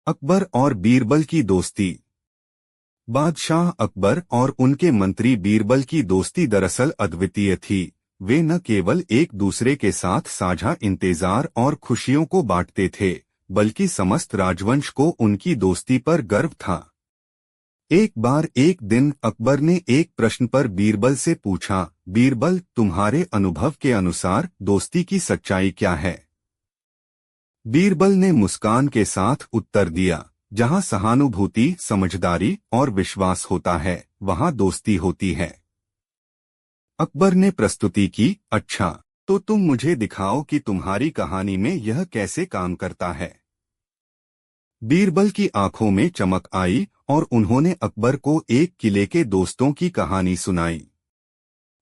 अकबर और बीरबल की दोस्ती। बादशाह अकबर और उनके मंत्री बीरबल की दोस्ती दरअसल अद्वितीय थी। वे न केवल एक दूसरे के साथ साझा इंतजार और खुशियों को बांटते थे, बल्कि समस्त राजवंश को उनकी दोस्ती पर गर्व था। एक बार एक दिन अकबर ने एक प्रश्न पर बीरबल से पूछा, बीरबल, तुम्हारे अनुभव के अनुसार दोस्ती की सच्चाई क्या है? बीरबल ने मुस्कान के साथ उत्तर दिया, जहां सहानुभूति, समझदारी और विश्वास होता है, वहां दोस्ती होती है। अकबर ने प्रस्तुति की, अच्छा, तो तुम मुझे दिखाओ कि तुम्हारी कहानी में यह कैसे काम करता है। बीरबल की आंखों में चमक आई और उन्होंने अकबर को एक किले के दोस्तों की कहानी सुनाई।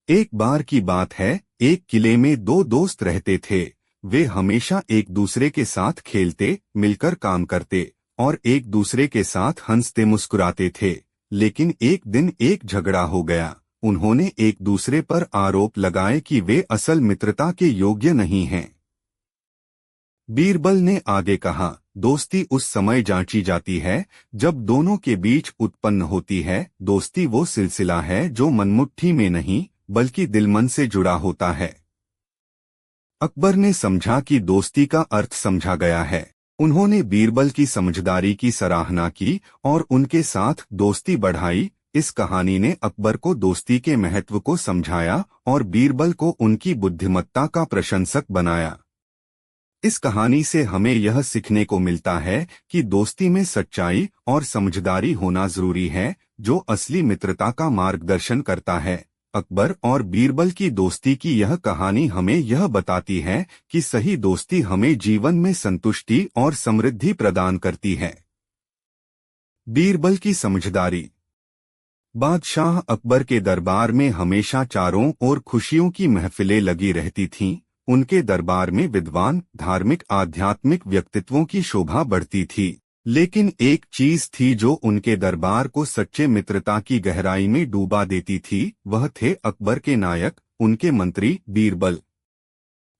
एक बार की बात है, एक किले में दो दोस्त रहते थे। वे हमेशा एक दूसरे के साथ खेलते, मिलकर काम करते और एक दूसरे के साथ हंसते मुस्कुराते थे। लेकिन एक दिन एक झगड़ा हो गया। उन्होंने एक दूसरे पर आरोप लगाए कि वे असल मित्रता के योग्य नहीं हैं। बीरबल ने आगे कहा, दोस्ती उस समय जांची जाती है जब दोनों के बीच उत्पन्न होती है। दोस्ती वो सिलसिला है जो मनमुट्ठी में नहीं, बल्कि दिलमन से जुड़ा होता है। अकबर ने समझा कि दोस्ती का अर्थ समझा गया है। उन्होंने बीरबल की समझदारी की सराहना की और उनके साथ दोस्ती बढ़ाई। इस कहानी ने अकबर को दोस्ती के महत्व को समझाया और बीरबल को उनकी बुद्धिमत्ता का प्रशंसक बनाया। इस कहानी से हमें यह सीखने को मिलता है कि दोस्ती में सच्चाई और समझदारी होना जरूरी है, जो असली मित्रता का मार्गदर्शन करता है। अकबर और बीरबल की दोस्ती की यह कहानी हमें यह बताती है कि सही दोस्ती हमें जीवन में संतुष्टि और समृद्धि प्रदान करती है। बीरबल की समझदारी। बादशाह अकबर के दरबार में हमेशा चारों ओर खुशियों की महफिलें लगी रहती थीं। उनके दरबार में विद्वान, धार्मिक, आध्यात्मिक व्यक्तित्वों की शोभा बढ़ती थी। लेकिन एक चीज थी जो उनके दरबार को सच्चे मित्रता की गहराई में डूबा देती थी। वह थे अकबर के नायक, उनके मंत्री बीरबल।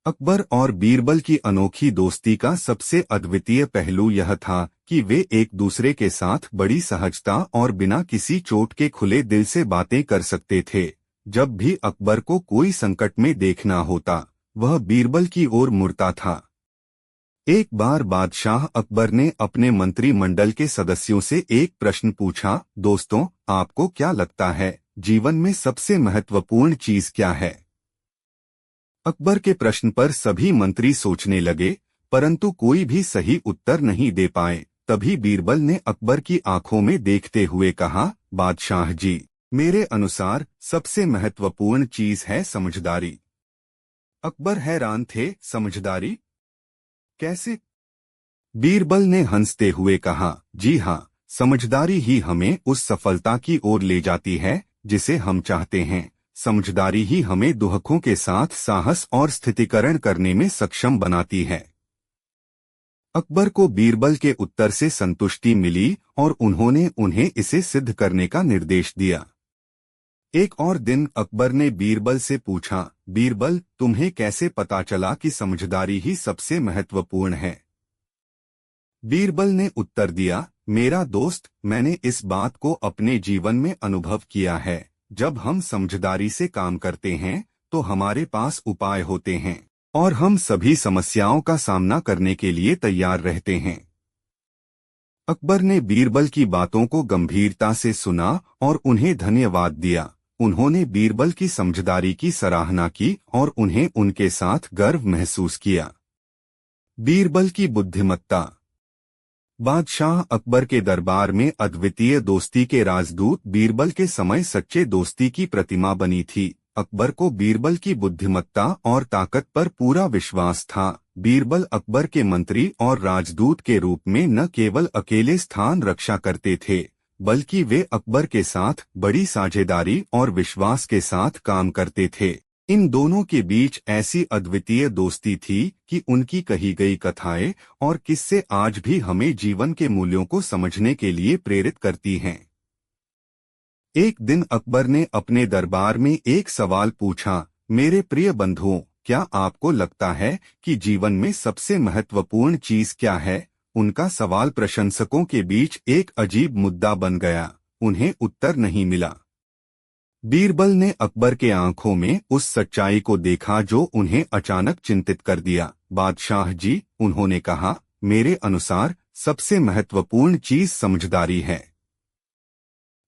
अकबर और बीरबल की अनोखी दोस्ती का सबसे अद्वितीय पहलू यह था कि वे एक दूसरे के साथ बड़ी सहजता और बिना किसी चोट के खुले दिल से बातें कर सकते थे। जब भी अकबर को कोई संकट में देखना होता, वह बीरबल की ओर मुड़ता था। एक बार बादशाह अकबर ने अपने मंत्रिमंडल के सदस्यों से एक प्रश्न पूछा, दोस्तों, आपको क्या लगता है, जीवन में सबसे महत्वपूर्ण चीज क्या है? अकबर के प्रश्न पर सभी मंत्री सोचने लगे, परंतु कोई भी सही उत्तर नहीं दे पाए। तभी बीरबल ने अकबर की आंखों में देखते हुए कहा, बादशाह जी, मेरे अनुसार सबसे महत्वपूर्ण चीज है समझदारी। अकबर हैरान थे, समझदारी? कैसे? बीरबल ने हंसते हुए कहा, जी हाँ, समझदारी ही हमें उस सफलता की ओर ले जाती है जिसे हम चाहते हैं। समझदारी ही हमें दुखों के साथ साहस और स्थितीकरण करने में सक्षम बनाती है। अकबर को बीरबल के उत्तर से संतुष्टि मिली और उन्होंने उन्हें इसे सिद्ध करने का निर्देश दिया। एक और दिन अकबर ने बीरबल से पूछा, बीरबल, तुम्हें कैसे पता चला कि समझदारी ही सबसे महत्वपूर्ण है? बीरबल ने उत्तर दिया, मेरा दोस्त, मैंने इस बात को अपने जीवन में अनुभव किया है। जब हम समझदारी से काम करते हैं तो हमारे पास उपाय होते हैं और हम सभी समस्याओं का सामना करने के लिए तैयार रहते हैं। अकबर ने बीरबल की बातों को गंभीरता से सुना और उन्हें धन्यवाद दिया। उन्होंने बीरबल की समझदारी की सराहना की और उन्हें उनके साथ गर्व महसूस किया। बीरबल की बुद्धिमत्ता। बादशाह अकबर के दरबार में अद्वितीय दोस्ती के राजदूत बीरबल के समय सच्चे दोस्ती की प्रतिमा बनी थी। अकबर को बीरबल की बुद्धिमत्ता और ताकत पर पूरा विश्वास था। बीरबल अकबर के मंत्री और राजदूत के रूप में न केवल अकेले स्थान रक्षा करते थे, बल्कि वे अकबर के साथ बड़ी साझेदारी और विश्वास के साथ काम करते थे। इन दोनों के बीच ऐसी अद्वितीय दोस्ती थी कि उनकी कही गई कथाएं और किस्से आज भी हमें जीवन के मूल्यों को समझने के लिए प्रेरित करती हैं। एक दिन अकबर ने अपने दरबार में एक सवाल पूछा, मेरे प्रिय बंधुओं, क्या आपको लगता है कि जीवन में सबसे महत्वपूर्ण चीज क्या है? उनका सवाल प्रशंसकों के बीच एक अजीब मुद्दा बन गया। उन्हें उत्तर नहीं मिला। बीरबल ने अकबर के आंखों में उस सच्चाई को देखा जो उन्हें अचानक चिंतित कर दिया। बादशाह जी, उन्होंने कहा, मेरे अनुसार सबसे महत्वपूर्ण चीज समझदारी है।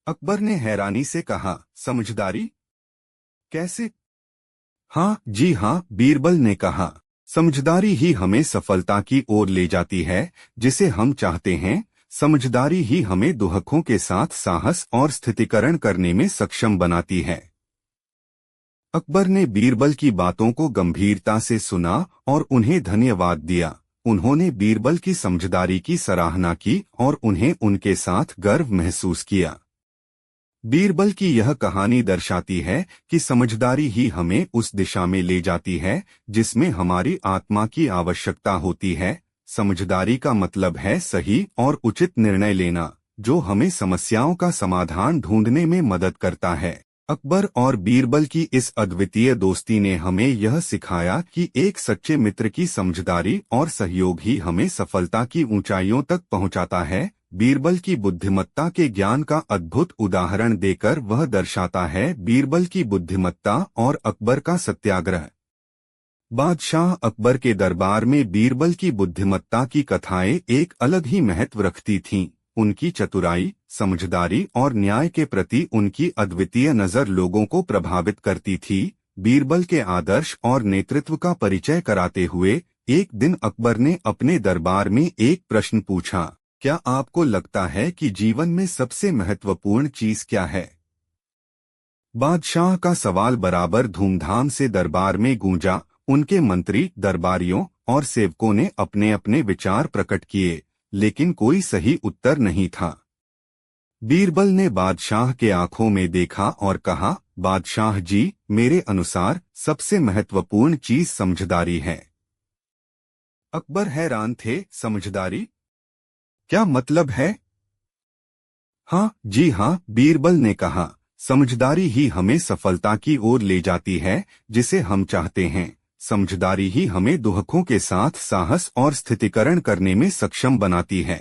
अकबर ने हैरानी से कहा, समझदारी? कैसे? हाँ जी हाँ, बीरबल ने कहा, समझदारी ही हमें सफलता की ओर ले जाती है जिसे हम चाहते हैं। समझदारी ही हमें दुहकों के साथ साहस और स्थितीकरण करने में सक्षम बनाती है। अकबर ने बीरबल की बातों को गंभीरता से सुना और उन्हें धन्यवाद दिया। उन्होंने बीरबल की समझदारी की सराहना की और उन्हें उनके साथ गर्व महसूस किया। बीरबल की यह कहानी दर्शाती है कि समझदारी ही हमें उस दिशा में ले जाती है जिसमें हमारी आत्मा की आवश्यकता होती है। समझदारी का मतलब है सही और उचित निर्णय लेना, जो हमें समस्याओं का समाधान ढूंढने में मदद करता है। अकबर और बीरबल की इस अद्वितीय दोस्ती ने हमें यह सिखाया कि एक सच्चे मित्र की समझदारी और सहयोग ही हमें सफलता की ऊंचाइयों तक पहुंचाता है। बीरबल की बुद्धिमत्ता के ज्ञान का अद्भुत उदाहरण देकर वह दर्शाता है बीरबल की बुद्धिमत्ता और अकबर का सत्याग्रह। बादशाह अकबर के दरबार में बीरबल की बुद्धिमत्ता की कथाएं एक अलग ही महत्व रखती थीं। उनकी चतुराई, समझदारी और न्याय के प्रति उनकी अद्वितीय नजर लोगों को प्रभावित करती थी। बीरबल के आदर्श और नेतृत्व का परिचय कराते हुए एक दिन अकबर ने अपने दरबार में एक प्रश्न पूछा, क्या आपको लगता है कि जीवन में सबसे महत्वपूर्ण चीज क्या है? बादशाह का सवाल बराबर धूमधाम से दरबार में गूंजा। उनके मंत्री, दरबारियों और सेवकों ने अपने अपने विचार प्रकट किए, लेकिन कोई सही उत्तर नहीं था। बीरबल ने बादशाह के आंखों में देखा और कहा, बादशाह जी, मेरे अनुसार सबसे महत्वपूर्ण चीज समझदारी है। अकबर हैरान थे, समझदारी? क्या मतलब है? हाँ जी हाँ, बीरबल ने कहा, समझदारी ही हमें सफलता की ओर ले जाती है जिसे हम चाहते हैं। समझदारी ही हमें दुहकों के साथ साहस और स्थितीकरण करने में सक्षम बनाती है।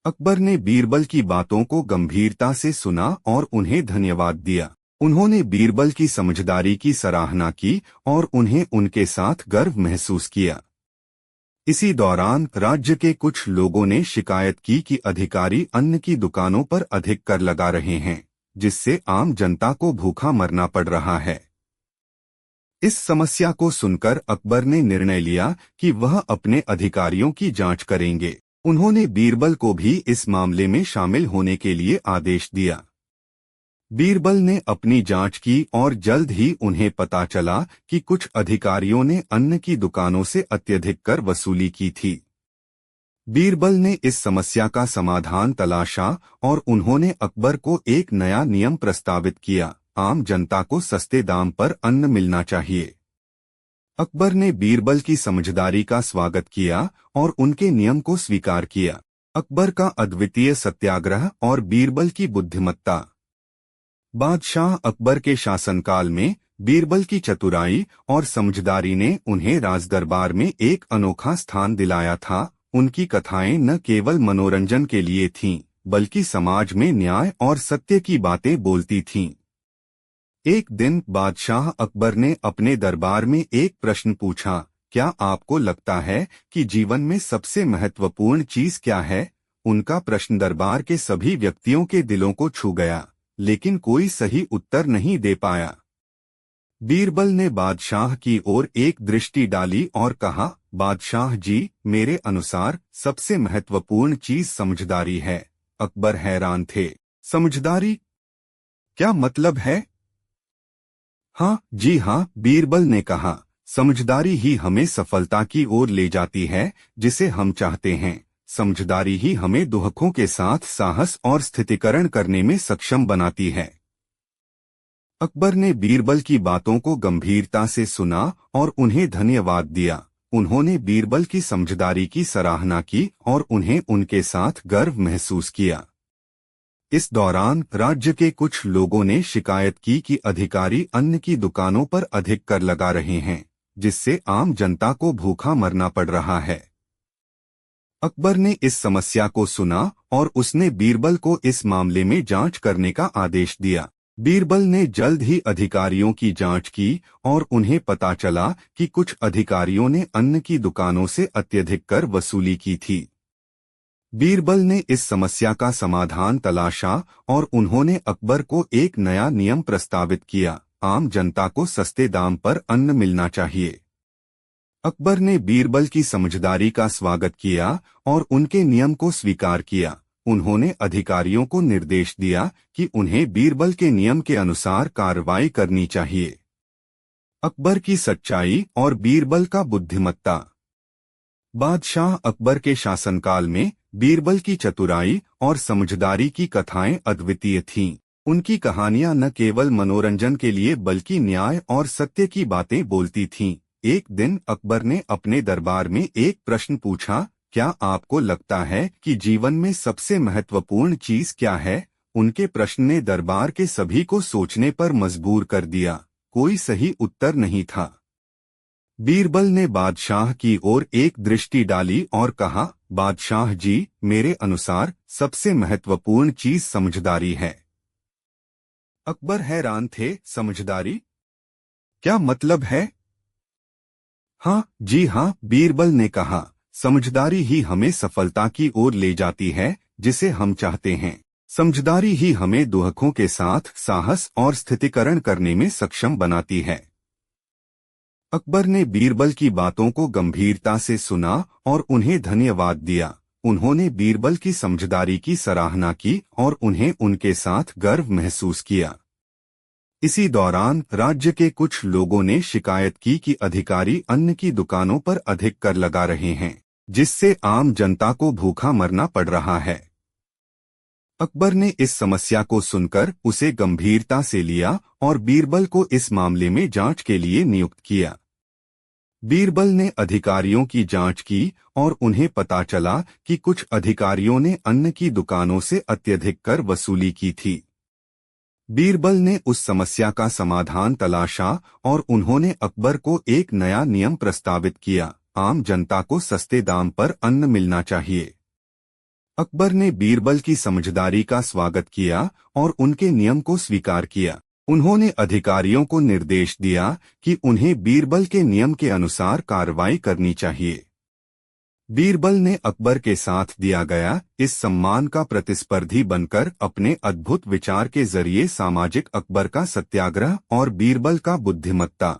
अकबर ने बीरबल की बातों को गंभीरता से सुना और उन्हें धन्यवाद दिया। उन्होंने बीरबल की समझदारी की सराहना की और उन्हें उनके साथ गर्व महसूस किया। इसी दौरान राज्य के कुछ लोगों ने शिकायत की कि अधिकारी अन्न की दुकानों पर अधिक कर लगा रहे हैं, जिससे आम जनता को भूखा मरना पड़ रहा है। इस समस्या को सुनकर अकबर ने निर्णय लिया कि वह अपने अधिकारियों की जांच करेंगे। उन्होंने बीरबल को भी इस मामले में शामिल होने के लिए आदेश दिया। बीरबल ने अपनी जांच की और जल्द ही उन्हें पता चला कि कुछ अधिकारियों ने अन्न की दुकानों से अत्यधिक कर वसूली की थी। बीरबल ने इस समस्या का समाधान तलाशा और उन्होंने अकबर को एक नया नियम प्रस्तावित किया, आम जनता को सस्ते दाम पर अन्न मिलना चाहिए। अकबर ने बीरबल की समझदारी का स्वागत किया और उनके नियम को स्वीकार किया। अकबर का अद्वितीय सत्याग्रह और बीरबल की बुद्धिमत्ता। बादशाह अकबर के शासनकाल में बीरबल की चतुराई और समझदारी ने उन्हें राजदरबार में एक अनोखा स्थान दिलाया था। उनकी कथाएं न केवल मनोरंजन के लिए थीं, बल्कि समाज में न्याय और सत्य की बातें बोलती थीं। एक दिन बादशाह अकबर ने अपने दरबार में एक प्रश्न पूछा, क्या आपको लगता है कि जीवन में सबसे महत्वपूर्ण चीज क्या है? उनका प्रश्न दरबार के सभी व्यक्तियों के दिलों को छू गया, लेकिन कोई सही उत्तर नहीं दे पाया। बीरबल ने बादशाह की ओर एक दृष्टि डाली और कहा, बादशाह जी, मेरे अनुसार सबसे महत्वपूर्ण चीज समझदारी है। अकबर हैरान थे, समझदारी? क्या मतलब है? हाँ जी हाँ, बीरबल ने कहा, समझदारी ही हमें सफलता की ओर ले जाती है जिसे हम चाहते हैं। समझदारी ही हमें दुहकों के साथ साहस और स्थितीकरण करने में सक्षम बनाती है। अकबर ने बीरबल की बातों को गंभीरता से सुना और उन्हें धन्यवाद दिया। उन्होंने बीरबल की समझदारी की सराहना की और उन्हें उनके साथ गर्व महसूस किया। इस दौरान राज्य के कुछ लोगों ने शिकायत की कि अधिकारी अन्न की दुकानों पर अधिक कर लगा रहे हैं, जिससे आम जनता को भूखा मरना पड़ रहा है। अकबर ने इस समस्या को सुना और उसने बीरबल को इस मामले में जांच करने का आदेश दिया। बीरबल ने जल्द ही अधिकारियों की जांच की और उन्हें पता चला कि कुछ अधिकारियों ने अन्न की दुकानों से अत्यधिक कर वसूली की थी। बीरबल ने इस समस्या का समाधान तलाशा और उन्होंने अकबर को एक नया नियम प्रस्तावित किया। आम जनता को सस्ते दाम पर अन्न मिलना चाहिए। अकबर ने बीरबल की समझदारी का स्वागत किया और उनके नियम को स्वीकार किया। उन्होंने अधिकारियों को निर्देश दिया कि उन्हें बीरबल के नियम के अनुसार कार्रवाई करनी चाहिए। अकबर की सच्चाई और बीरबल का बुद्धिमत्ता। बादशाह अकबर के शासनकाल में बीरबल की चतुराई और समझदारी की कथाएं अद्वितीय थीं। उनकी कहानियां न केवल मनोरंजन के लिए बल्कि न्याय और सत्य की बातें बोलती थीं। एक दिन अकबर ने अपने दरबार में एक प्रश्न पूछा, क्या आपको लगता है कि जीवन में सबसे महत्वपूर्ण चीज क्या है? उनके प्रश्न ने दरबार के सभी को सोचने पर मजबूर कर दिया। कोई सही उत्तर नहीं था। बीरबल ने बादशाह की ओर एक दृष्टि डाली और कहा, बादशाह जी, मेरे अनुसार सबसे महत्वपूर्ण चीज समझदारी है। अकबर हैरान थे। समझदारी? क्या मतलब है? हाँ जी हाँ, बीरबल ने कहा, समझदारी ही हमें सफलता की ओर ले जाती है जिसे हम चाहते हैं। समझदारी ही हमें दुखों के साथ साहस और स्थितीकरण करने में सक्षम बनाती है। अकबर ने बीरबल की बातों को गंभीरता से सुना और उन्हें धन्यवाद दिया। उन्होंने बीरबल की समझदारी की सराहना की और उन्हें उनके साथ गर्व महसूस किया। इसी दौरान राज्य के कुछ लोगों ने शिकायत की कि अधिकारी अन्न की दुकानों पर अधिक कर लगा रहे हैं, जिससे आम जनता को भूखा मरना पड़ रहा है। अकबर ने इस समस्या को सुनकर उसे गंभीरता से लिया और बीरबल को इस मामले में जांच के लिए नियुक्त किया। बीरबल ने अधिकारियों की जांच की और उन्हें पता चला कि कुछ अधिकारियों ने अन्न की दुकानों से अत्यधिक कर वसूली की थी। बीरबल ने उस समस्या का समाधान तलाशा और उन्होंने अकबर को एक नया नियम प्रस्तावित किया। आम जनता को सस्ते दाम पर अन्न मिलना चाहिए। अकबर ने बीरबल की समझदारी का स्वागत किया और उनके नियम को स्वीकार किया। उन्होंने अधिकारियों को निर्देश दिया कि उन्हें बीरबल के नियम के अनुसार कार्रवाई करनी चाहिए। बीरबल ने अकबर के साथ दिया गया इस सम्मान का प्रतिस्पर्धी बनकर अपने अद्भुत विचार के जरिए सामाजिक अकबर का सत्याग्रह और बीरबल का बुद्धिमत्ता।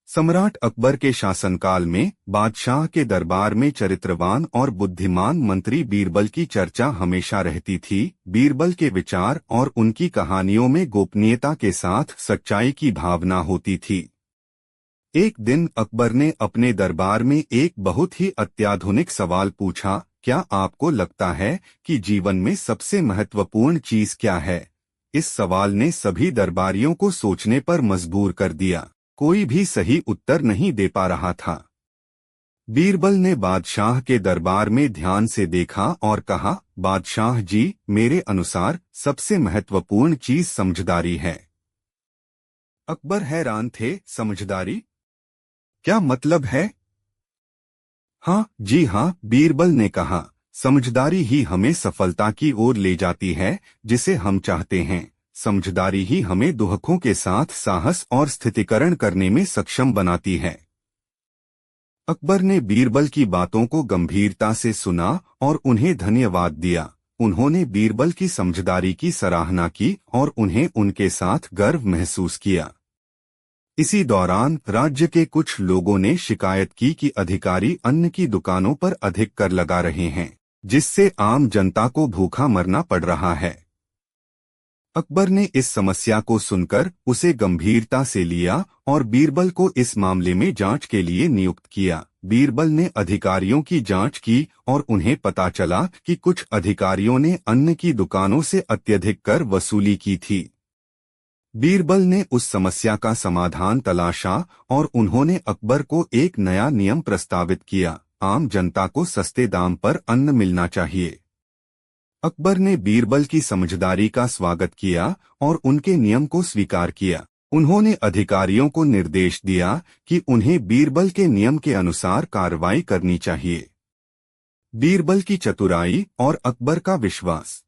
सम्राट अकबर के शासनकाल में बादशाह के दरबार में चरित्रवान और बुद्धिमान मंत्री बीरबल की चर्चा हमेशा रहती थी। बीरबल के विचार और उनकी कहानियों में गोपनीयता के साथ सच्चाई की भावना होती थी। एक दिन अकबर ने अपने दरबार में एक बहुत ही अत्याधुनिक सवाल पूछा, क्या आपको लगता है कि जीवन में सबसे महत्वपूर्ण चीज क्या है? इस सवाल ने सभी दरबारियों को सोचने पर मजबूर कर दिया। कोई भी सही उत्तर नहीं दे पा रहा था। बीरबल ने बादशाह के दरबार में ध्यान से देखा और कहा, बादशाह जी, मेरे अनुसार सबसे महत्वपूर्ण चीज समझदारी है। अकबर हैरान थे। समझदारी? क्या मतलब है? हाँ जी हाँ, बीरबल ने कहा, समझदारी ही हमें सफलता की ओर ले जाती है जिसे हम चाहते हैं। समझदारी ही हमें दुखों के साथ साहस और स्थितीकरण करने में सक्षम बनाती है। अकबर ने बीरबल की बातों को गंभीरता से सुना और उन्हें धन्यवाद दिया। उन्होंने बीरबल की समझदारी की सराहना की और उन्हें उनके साथ गर्व महसूस किया। इसी दौरान राज्य के कुछ लोगों ने शिकायत की कि अधिकारी अन्न की दुकानों पर अधिक कर लगा रहे हैं, जिससे आम जनता को भूखा मरना पड़ रहा है। अकबर ने इस समस्या को सुनकर उसे गंभीरता से लिया और बीरबल को इस मामले में जांच के लिए नियुक्त किया। बीरबल ने अधिकारियों की जांच की और उन्हें पता चला कि कुछ अधिकारियों ने अन्न की दुकानों से अत्यधिक कर वसूली की थी। बीरबल ने उस समस्या का समाधान तलाशा और उन्होंने अकबर को एक नया नियम प्रस्तावित किया। आम जनता को सस्ते दाम पर अन्न मिलना चाहिए। अकबर ने बीरबल की समझदारी का स्वागत किया और उनके नियम को स्वीकार किया। उन्होंने अधिकारियों को निर्देश दिया कि उन्हें बीरबल के नियम के अनुसार कार्रवाई करनी चाहिए। बीरबल की चतुराई और अकबर का विश्वास।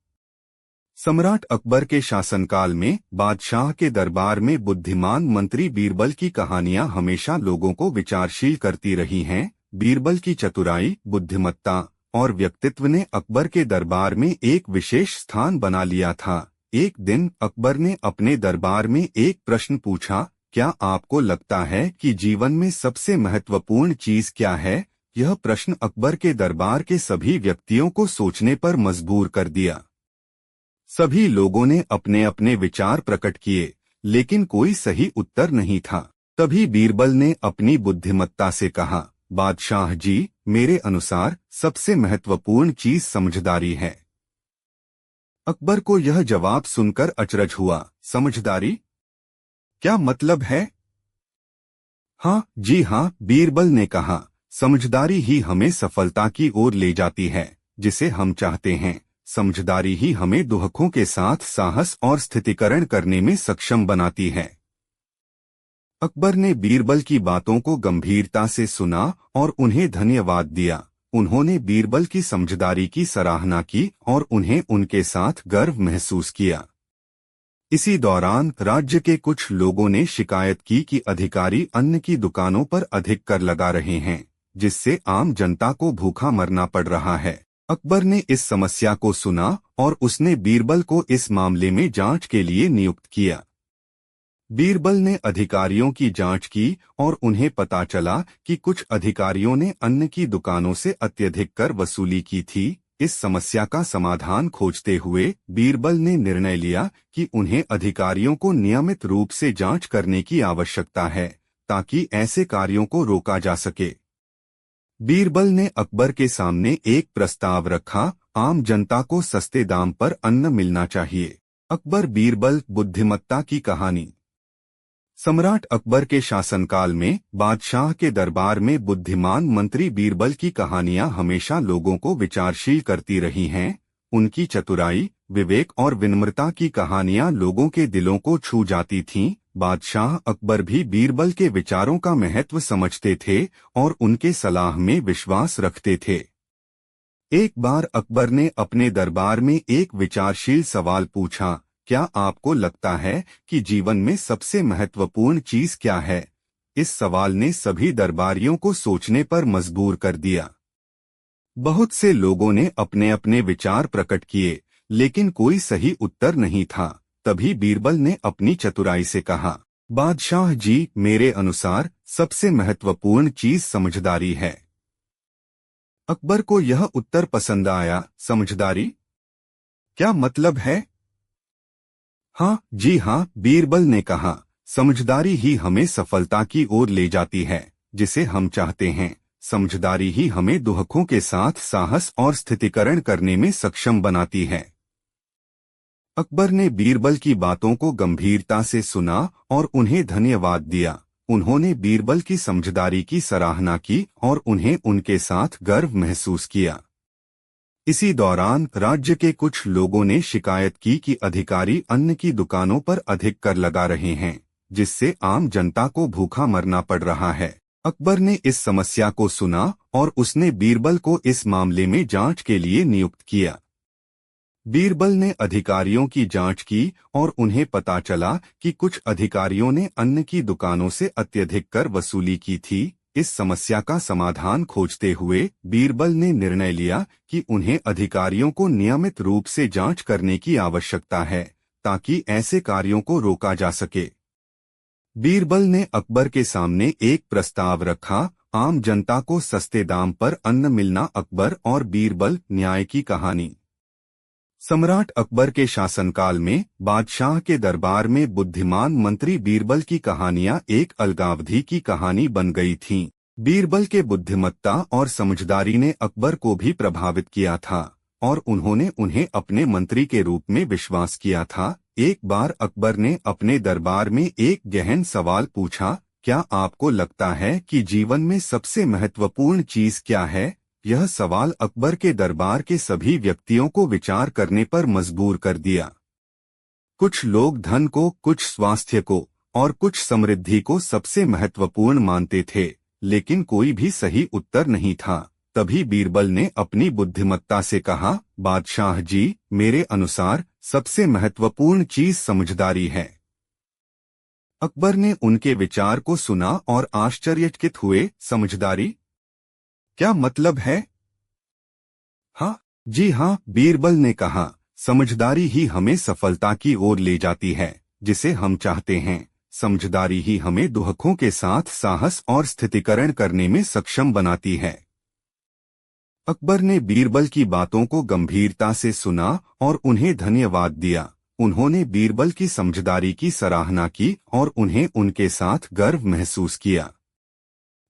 सम्राट अकबर के शासनकाल में बादशाह के दरबार में बुद्धिमान मंत्री बीरबल की कहानियां हमेशा लोगों को विचारशील करती रही हैं। बीरबल की चतुराई, बुद्धिमत्ता और व्यक्तित्व ने अकबर के दरबार में एक विशेष स्थान बना लिया था। एक दिन अकबर ने अपने दरबार में एक प्रश्न पूछा, क्या आपको लगता है कि जीवन में सबसे महत्वपूर्ण चीज क्या है? यह प्रश्न अकबर के दरबार के सभी व्यक्तियों को सोचने पर मजबूर कर दिया। सभी लोगों ने अपने अपने विचार प्रकट किए, लेकिन कोई सही उत्तर नहीं था। तभी बीरबल ने अपनी बुद्धिमत्ता से कहा, बादशाह जी, मेरे अनुसार सबसे महत्वपूर्ण चीज समझदारी है। अकबर को यह जवाब सुनकर अचरज हुआ। समझदारी? क्या मतलब है? हाँ जी हाँ, बीरबल ने कहा, समझदारी ही हमें सफलता की ओर ले जाती है जिसे हम चाहते हैं। समझदारी ही हमें दुखों के साथ साहस और स्थितीकरण करने में सक्षम बनाती है। अकबर ने बीरबल की बातों को गंभीरता से सुना और उन्हें धन्यवाद दिया। उन्होंने बीरबल की समझदारी की सराहना की और उन्हें उनके साथ गर्व महसूस किया। इसी दौरान राज्य के कुछ लोगों ने शिकायत की कि अधिकारी अन्न की दुकानों पर अधिक कर लगा रहे हैं, जिससे आम जनता को भूखा मरना पड़ रहा है। अकबर ने इस समस्या को सुना और उसने बीरबल को इस मामले में जांच के लिए नियुक्त किया। बीरबल ने अधिकारियों की जांच की और उन्हें पता चला कि कुछ अधिकारियों ने अन्न की दुकानों से अत्यधिक कर वसूली की थी। इस समस्या का समाधान खोजते हुए बीरबल ने निर्णय लिया कि उन्हें अधिकारियों को नियमित रूप से जांच करने की आवश्यकता है, ताकि ऐसे कार्यों को रोका जा सके। बीरबल ने अकबर के सामने एक प्रस्ताव रखा, आम जनता को सस्ते दाम पर अन्न मिलना चाहिए। अकबर बीरबल बुद्धिमत्ता की कहानी। सम्राट अकबर के शासनकाल में बादशाह के दरबार में बुद्धिमान मंत्री बीरबल की कहानियां हमेशा लोगों को विचारशील करती रही हैं। उनकी चतुराई, विवेक और विनम्रता की कहानियां लोगों के दिलों को छू जाती थीं। बादशाह अकबर भी बीरबल के विचारों का महत्व समझते थे और उनके सलाह में विश्वास रखते थे। एक बार अकबर ने अपने दरबार में एक विचारशील सवाल पूछा, क्या आपको लगता है कि जीवन में सबसे महत्वपूर्ण चीज क्या है? इस सवाल ने सभी दरबारियों को सोचने पर मजबूर कर दिया। बहुत से लोगों ने अपने अपने विचार प्रकट किए, लेकिन कोई सही उत्तर नहीं था। तभी बीरबल ने अपनी चतुराई से कहा, बादशाह जी, मेरे अनुसार सबसे महत्वपूर्ण चीज समझदारी है। अकबर को यह उत्तर पसंद आया। समझदारी? क्या मतलब है? हाँ जी हाँ, बीरबल ने कहा, समझदारी ही हमें सफलता की ओर ले जाती है जिसे हम चाहते हैं। समझदारी ही हमें दुखों के साथ साहस और स्थितीकरण करने में सक्षम बनाती है। अकबर ने बीरबल की बातों को गंभीरता से सुना और उन्हें धन्यवाद दिया। उन्होंने बीरबल की समझदारी की सराहना की और उन्हें उनके साथ गर्व महसूस किया। इसी दौरान राज्य के कुछ लोगों ने शिकायत की कि अधिकारी अन्न की दुकानों पर अधिक कर लगा रहे हैं, जिससे आम जनता को भूखा मरना पड़ रहा है। अकबर ने इस समस्या को सुना और उसने बीरबल को इस मामले में जांच के लिए नियुक्त किया। बीरबल ने अधिकारियों की जांच की और उन्हें पता चला कि कुछ अधिकारियों ने अन्न की दुकानों से अत्यधिक कर वसूली की थी। इस समस्या का समाधान खोजते हुए बीरबल ने निर्णय लिया कि उन्हें अधिकारियों को नियमित रूप से जांच करने की आवश्यकता है, ताकि ऐसे कार्यों को रोका जा सके। बीरबल ने अकबर के सामने एक प्रस्ताव रखा, आम जनता को सस्ते दाम पर अन्न मिलना। अकबर और बीरबल, न्याय की कहानी। सम्राट अकबर के शासनकाल में बादशाह के दरबार में बुद्धिमान मंत्री बीरबल की कहानियां एक अलगावधि की कहानी बन गई थीं। बीरबल के बुद्धिमत्ता और समझदारी ने अकबर को भी प्रभावित किया था और उन्होंने उन्हें अपने मंत्री के रूप में विश्वास किया था। एक बार अकबर ने अपने दरबार में एक गहन सवाल पूछा, क्या आपको लगता है कि जीवन में सबसे महत्वपूर्ण चीज क्या है? यह सवाल अकबर के दरबार के सभी व्यक्तियों को विचार करने पर मजबूर कर दिया। कुछ लोग धन को, कुछ स्वास्थ्य को और कुछ समृद्धि को सबसे महत्वपूर्ण मानते थे, लेकिन कोई भी सही उत्तर नहीं था। तभी बीरबल ने अपनी बुद्धिमत्ता से कहा, बादशाह जी, मेरे अनुसार सबसे महत्वपूर्ण चीज समझदारी है। अकबर ने उनके विचार को सुना और आश्चर्यचकित हुए। समझदारी क्या मतलब है? हाँ जी हाँ, बीरबल ने कहा, समझदारी ही हमें सफलता की ओर ले जाती है जिसे हम चाहते हैं। समझदारी ही हमें दुखों के साथ साहस और स्थितीकरण करने में सक्षम बनाती है। अकबर ने बीरबल की बातों को गंभीरता से सुना और उन्हें धन्यवाद दिया। उन्होंने बीरबल की समझदारी की सराहना की और उन्हें उनके साथ गर्व महसूस किया।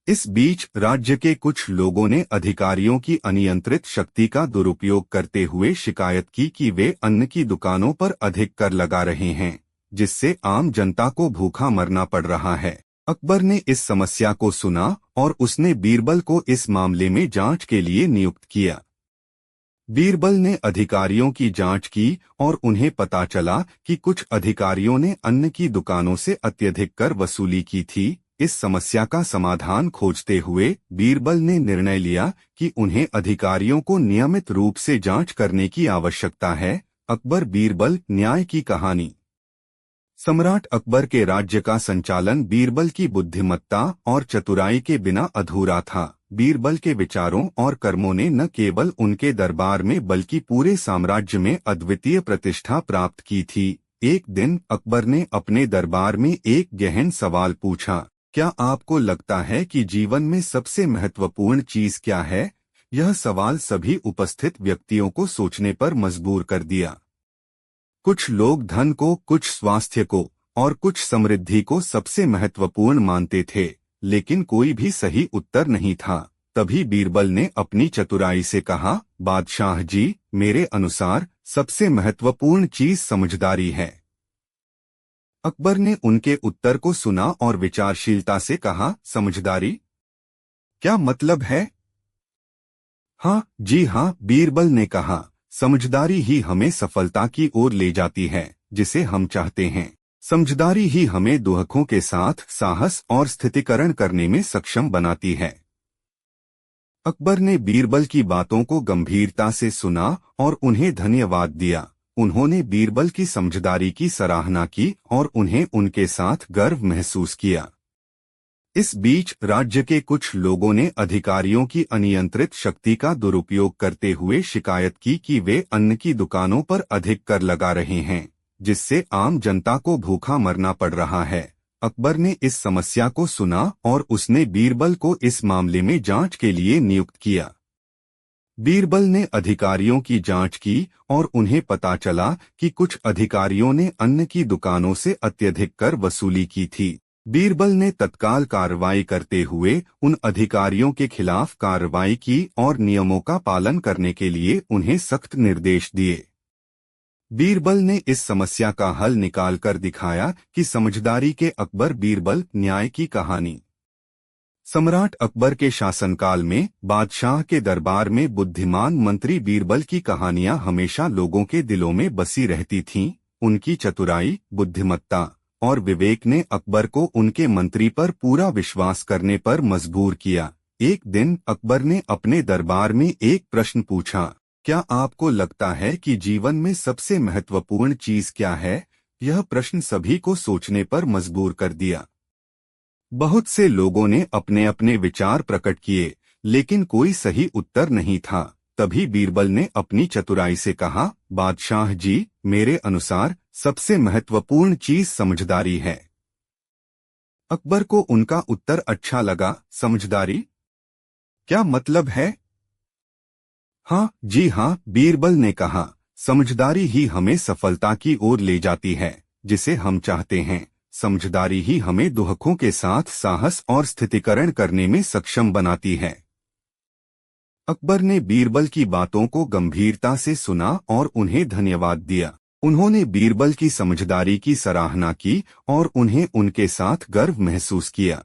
इस बीच राज्य के कुछ लोगों ने अधिकारियों की अनियंत्रित शक्ति का दुरुपयोग करते हुए शिकायत की कि वे अन्न की दुकानों पर अधिक कर लगा रहे हैं, जिससे आम जनता को भूखा मरना पड़ रहा है। अकबर ने इस समस्या को सुना और उसने बीरबल को इस मामले में जांच के लिए नियुक्त किया। बीरबल ने अधिकारियों की जांच की और उन्हें पता चला कि कुछ अधिकारियों ने अन्न की दुकानों से अत्यधिक कर वसूली की थी। इस समस्या का समाधान खोजते हुए बीरबल ने निर्णय लिया कि उन्हें अधिकारियों को नियमित रूप से जांच करने की आवश्यकता है। अकबर बीरबल न्याय की कहानी। सम्राट अकबर के राज्य का संचालन बीरबल की बुद्धिमत्ता और चतुराई के बिना अधूरा था। बीरबल के विचारों और कर्मों ने न केवल उनके दरबार में बल्कि पूरे साम्राज्य में अद्वितीय प्रतिष्ठा प्राप्त की थी। एक दिन अकबर ने अपने दरबार में एक गहन सवाल पूछा, क्या आपको लगता है कि जीवन में सबसे महत्वपूर्ण चीज क्या है? यह सवाल सभी उपस्थित व्यक्तियों को सोचने पर मजबूर कर दिया। कुछ लोग धन को, कुछ स्वास्थ्य को और कुछ समृद्धि को सबसे महत्वपूर्ण मानते थे, लेकिन कोई भी सही उत्तर नहीं था। तभी बीरबल ने अपनी चतुराई से कहा, बादशाह जी, मेरे अनुसार सबसे महत्वपूर्ण चीज समझदारी है। अकबर ने उनके उत्तर को सुना और विचारशीलता से कहा, समझदारी क्या मतलब है? हाँ जी हाँ, बीरबल ने कहा, समझदारी ही हमें सफलता की ओर ले जाती है जिसे हम चाहते हैं। समझदारी ही हमें दुखों के साथ साहस और स्थितीकरण करने में सक्षम बनाती है। अकबर ने बीरबल की बातों को गंभीरता से सुना और उन्हें धन्यवाद दिया। उन्होंने बीरबल की समझदारी की सराहना की और उन्हें उनके साथ गर्व महसूस किया। इस बीच राज्य के कुछ लोगों ने अधिकारियों की अनियंत्रित शक्ति का दुरुपयोग करते हुए शिकायत की कि वे अन्न की दुकानों पर अधिक कर लगा रहे हैं, जिससे आम जनता को भूखा मरना पड़ रहा है। अकबर ने इस समस्या को सुना और उसने बीरबल को इस मामले में जांच के लिए नियुक्त किया। बीरबल ने अधिकारियों की जांच की और उन्हें पता चला कि कुछ अधिकारियों ने अन्न की दुकानों से अत्यधिक कर वसूली की थी। बीरबल ने तत्काल कार्रवाई करते हुए उन अधिकारियों के खिलाफ कार्रवाई की और नियमों का पालन करने के लिए उन्हें सख्त निर्देश दिए। बीरबल ने इस समस्या का हल निकालकर दिखाया कि समझदारी के अकबर बीरबल न्याय की कहानी। सम्राट अकबर के शासनकाल में बादशाह के दरबार में बुद्धिमान मंत्री बीरबल की कहानियां हमेशा लोगों के दिलों में बसी रहती थीं। उनकी चतुराई, बुद्धिमत्ता और विवेक ने अकबर को उनके मंत्री पर पूरा विश्वास करने पर मजबूर किया। एक दिन अकबर ने अपने दरबार में एक प्रश्न पूछा, क्या आपको लगता है कि जीवन में सबसे महत्वपूर्ण चीज क्या है? यह प्रश्न सभी को सोचने पर मजबूर कर दिया। बहुत से लोगों ने अपने अपने विचार प्रकट किए, लेकिन कोई सही उत्तर नहीं था। तभी बीरबल ने अपनी चतुराई से कहा, बादशाह जी, मेरे अनुसार सबसे महत्वपूर्ण चीज समझदारी है। अकबर को उनका उत्तर अच्छा लगा। समझदारी क्या मतलब है? हाँ जी हाँ, बीरबल ने कहा, समझदारी ही हमें सफलता की ओर ले जाती है जिसे हम चाहते हैं। समझदारी ही हमें दुखों के साथ साहस और स्थितीकरण करने में सक्षम बनाती है। अकबर ने बीरबल की बातों को गंभीरता से सुना और उन्हें धन्यवाद दिया। उन्होंने बीरबल की समझदारी की सराहना की और उन्हें उनके साथ गर्व महसूस किया।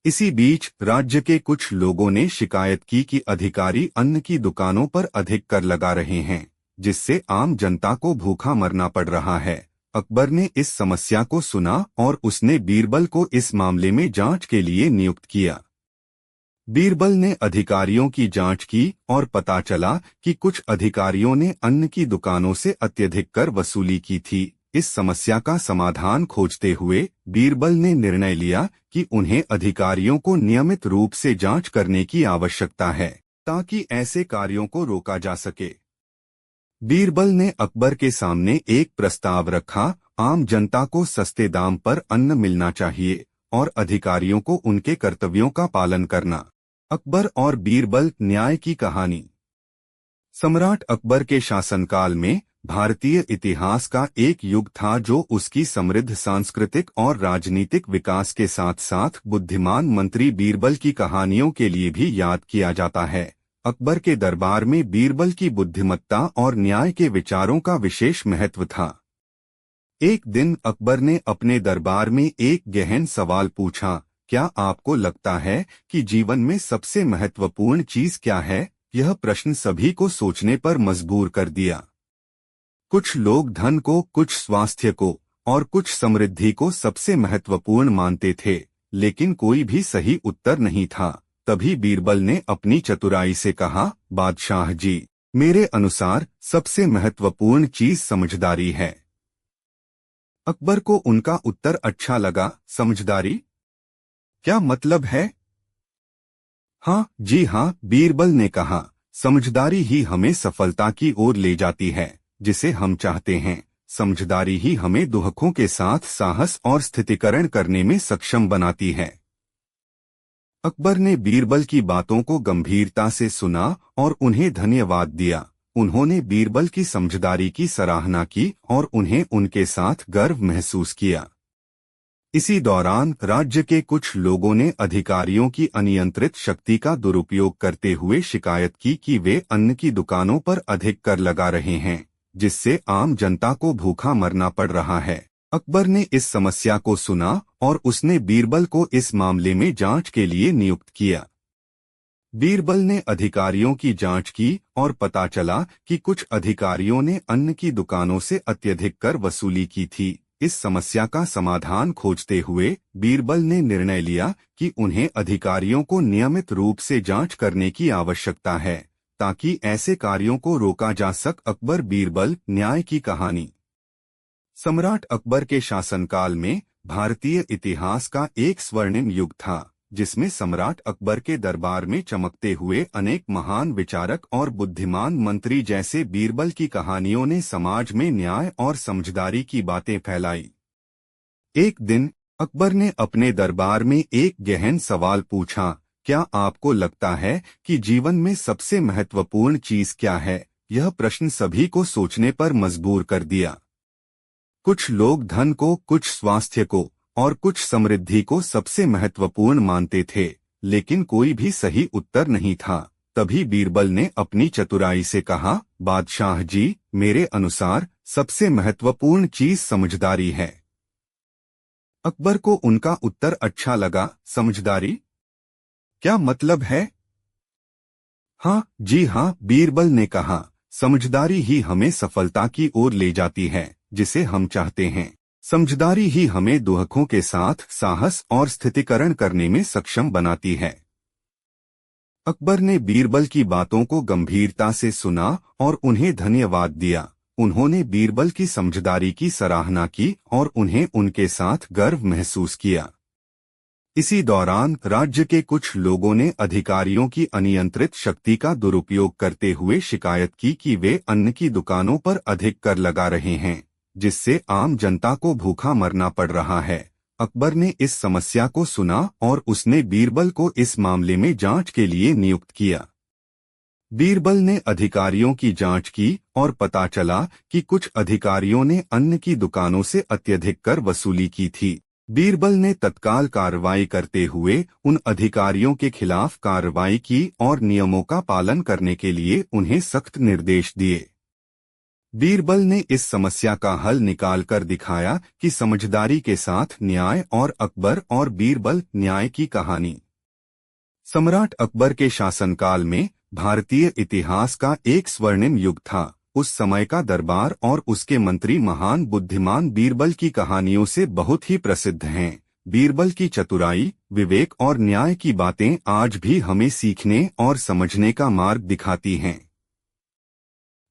इसी बीच राज्य के कुछ लोगों ने शिकायत की कि अधिकारी अन्न की दुकानों पर अधिक कर लगा रहे हैं, जिससे आम जनता को भूखा मरना पड़ रहा है। अकबर ने इस समस्या को सुना और उसने बीरबल को इस मामले में जांच के लिए नियुक्त किया। बीरबल ने अधिकारियों की जांच की और पता चला कि कुछ अधिकारियों ने अन्न की दुकानों से अत्यधिक कर वसूली की थी। इस समस्या का समाधान खोजते हुए बीरबल ने निर्णय लिया कि उन्हें अधिकारियों को नियमित रूप से जांच करने की आवश्यकता है ताकि ऐसे कार्यों को रोका जा सके। बीरबल ने अकबर के सामने एक प्रस्ताव रखा। आम जनता को सस्ते दाम पर अन्न मिलना चाहिए और अधिकारियों को उनके कर्तव्यों का पालन करना। अकबर और बीरबल, न्याय की कहानी। सम्राट अकबर के शासनकाल में भारतीय इतिहास का एक युग था जो उसकी समृद्ध सांस्कृतिक और राजनीतिक विकास के साथ साथ बुद्धिमान मंत्री बीरबल की कहानियों के लिए भी याद किया जाता है। अकबर के दरबार में बीरबल की बुद्धिमत्ता और न्याय के विचारों का विशेष महत्व था। एक दिन अकबर ने अपने दरबार में एक गहन सवाल पूछा, क्या आपको लगता है कि जीवन में सबसे महत्वपूर्ण चीज क्या है? यह प्रश्न सभी को सोचने पर मजबूर कर दिया। कुछ लोग धन को, कुछ स्वास्थ्य को और कुछ समृद्धि को सबसे महत्वपूर्ण मानते थे, लेकिन कोई भी सही उत्तर नहीं था। तभी बीरबल ने अपनी चतुराई से कहा, बादशाह जी, मेरे अनुसार सबसे महत्वपूर्ण चीज समझदारी है। अकबर को उनका उत्तर अच्छा लगा। समझदारी? क्या मतलब है? हाँ जी हाँ, बीरबल ने कहा, समझदारी ही हमें सफलता की ओर ले जाती है जिसे हम चाहते हैं। समझदारी ही हमें दुखों के साथ साहस और स्थितीकरण करने में सक्षम बनाती है। अकबर ने बीरबल की बातों को गंभीरता से सुना और उन्हें धन्यवाद दिया। उन्होंने बीरबल की समझदारी की सराहना की और उन्हें उनके साथ गर्व महसूस किया। इसी दौरान राज्य के कुछ लोगों ने अधिकारियों की अनियंत्रित शक्ति का दुरुपयोग करते हुए शिकायत की कि वे अन्न की दुकानों पर अधिक कर लगा रहे हैं, जिससे आम जनता को भूखा मरना पड़ रहा है। अकबर ने इस समस्या को सुना और उसने बीरबल को इस मामले में जांच के लिए नियुक्त किया। बीरबल ने अधिकारियों की जांच की और पता चला कि कुछ अधिकारियों ने अन्न की दुकानों से अत्यधिक कर वसूली की थी। इस समस्या का समाधान खोजते हुए बीरबल ने निर्णय लिया कि उन्हें अधिकारियों को नियमित रूप से जांच करने की आवश्यकता है ताकि ऐसे कार्यों को रोका जा सके। अकबर बीरबल, न्याय की कहानी। सम्राट अकबर के शासनकाल में भारतीय इतिहास का एक स्वर्णिम युग था, जिसमें सम्राट अकबर के दरबार में चमकते हुए अनेक महान विचारक और बुद्धिमान मंत्री जैसे बीरबल की कहानियों ने समाज में न्याय और समझदारी की बातें फैलाई। एक दिन अकबर ने अपने दरबार में एक गहन सवाल पूछा, क्या आपको लगता है कि जीवन में सबसे महत्वपूर्ण चीज क्या है? यह प्रश्न सभी को सोचने पर मजबूर कर दिया। कुछ लोग धन को, कुछ स्वास्थ्य को और कुछ समृद्धि को सबसे महत्वपूर्ण मानते थे, लेकिन कोई भी सही उत्तर नहीं था। तभी बीरबल ने अपनी चतुराई से कहा, बादशाह जी, मेरे अनुसार सबसे महत्वपूर्ण चीज समझदारी है। अकबर को उनका उत्तर अच्छा लगा। समझदारी? क्या मतलब है? हाँ जी हाँ, बीरबल ने कहा, समझदारी ही हमें सफलता की ओर ले जाती है जिसे हम चाहते हैं। समझदारी ही हमें दुखों के साथ साहस और स्थितीकरण करने में सक्षम बनाती है। अकबर ने बीरबल की बातों को गंभीरता से सुना और उन्हें धन्यवाद दिया। उन्होंने बीरबल की समझदारी की सराहना की और उन्हें उनके साथ गर्व महसूस किया। इसी दौरान राज्य के कुछ लोगों ने अधिकारियों की अनियंत्रित शक्ति का दुरुपयोग करते हुए शिकायत की कि वे अन्न की दुकानों पर अधिक कर लगा रहे हैं, जिससे आम जनता को भूखा मरना पड़ रहा है। अकबर ने इस समस्या को सुना और उसने बीरबल को इस मामले में जांच के लिए नियुक्त किया। बीरबल ने अधिकारियों की जांच की और पता चला कि कुछ अधिकारियों ने अन्न की दुकानों से अत्यधिक कर वसूली की थी। बीरबल ने तत्काल कार्रवाई करते हुए उन अधिकारियों के खिलाफ कार्रवाई की और नियमों का पालन करने के लिए उन्हें सख्त निर्देश दिए। बीरबल ने इस समस्या का हल निकालकर दिखाया कि समझदारी के साथ न्याय। और अकबर और बीरबल, न्याय की कहानी। सम्राट अकबर के शासनकाल में भारतीय इतिहास का एक स्वर्णिम युग था। उस समय का दरबार और उसके मंत्री महान बुद्धिमान बीरबल की कहानियों से बहुत ही प्रसिद्ध हैं। बीरबल की चतुराई, विवेक और न्याय की बातें आज भी हमें सीखने और समझने का मार्ग दिखाती हैं।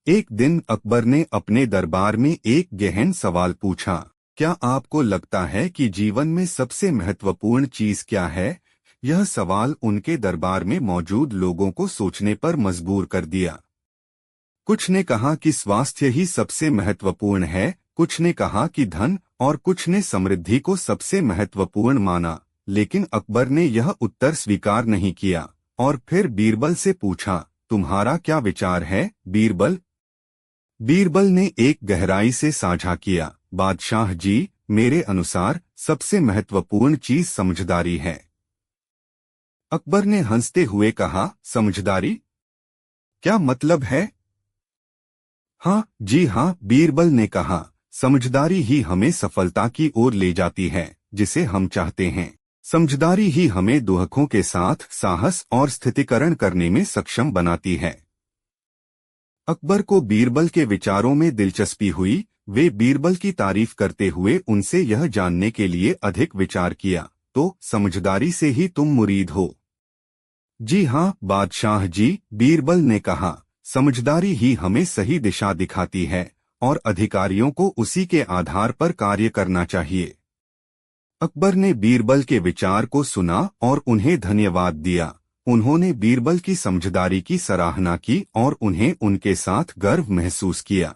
एक दिन अकबर ने अपने दरबार में एक गहन सवाल पूछा, क्या आपको लगता है कि जीवन में सबसे महत्वपूर्ण चीज क्या है? यह सवाल उनके दरबार में मौजूद लोगों को सोचने पर मजबूर कर दिया। कुछ ने कहा कि स्वास्थ्य ही सबसे महत्वपूर्ण है, कुछ ने कहा कि धन, और कुछ ने समृद्धि को सबसे महत्वपूर्ण माना। लेकिन अकबर ने यह उत्तर स्वीकार नहीं किया और फिर बीरबल से पूछा, तुम्हारा क्या विचार है बीरबल? बीरबल ने एक गहराई से साझा किया, बादशाह जी, मेरे अनुसार सबसे महत्वपूर्ण चीज समझदारी है। अकबर ने हंसते हुए कहा, समझदारी? क्या मतलब है? हाँ जी हाँ, बीरबल ने कहा, समझदारी ही हमें सफलता की ओर ले जाती है जिसे हम चाहते हैं। समझदारी ही हमें दुहकों के साथ साहस और स्थितीकरण करने में सक्षम बनाती है। अकबर को बीरबल के विचारों में दिलचस्पी हुई। वे बीरबल की तारीफ करते हुए उनसे यह जानने के लिए अधिक विचार किया, तो समझदारी से ही तुम मुरीद हो? जी हाँ बादशाह जी, बीरबल ने कहा, समझदारी ही हमें सही दिशा दिखाती है और अधिकारियों को उसी के आधार पर कार्य करना चाहिए। अकबर ने बीरबल के विचार को सुना और उन्हें धन्यवाद दिया। उन्होंने बीरबल की समझदारी की सराहना की और उन्हें उनके साथ गर्व महसूस किया।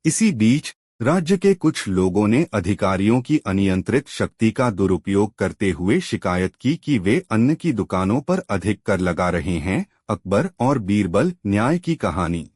इसी बीच राज्य के कुछ लोगों ने अधिकारियों की अनियंत्रित शक्ति का दुरुपयोग करते हुए शिकायत की कि वे अन्न की दुकानों पर अधिक कर लगा रहे हैं। अकबर और बीरबल, न्याय की कहानी।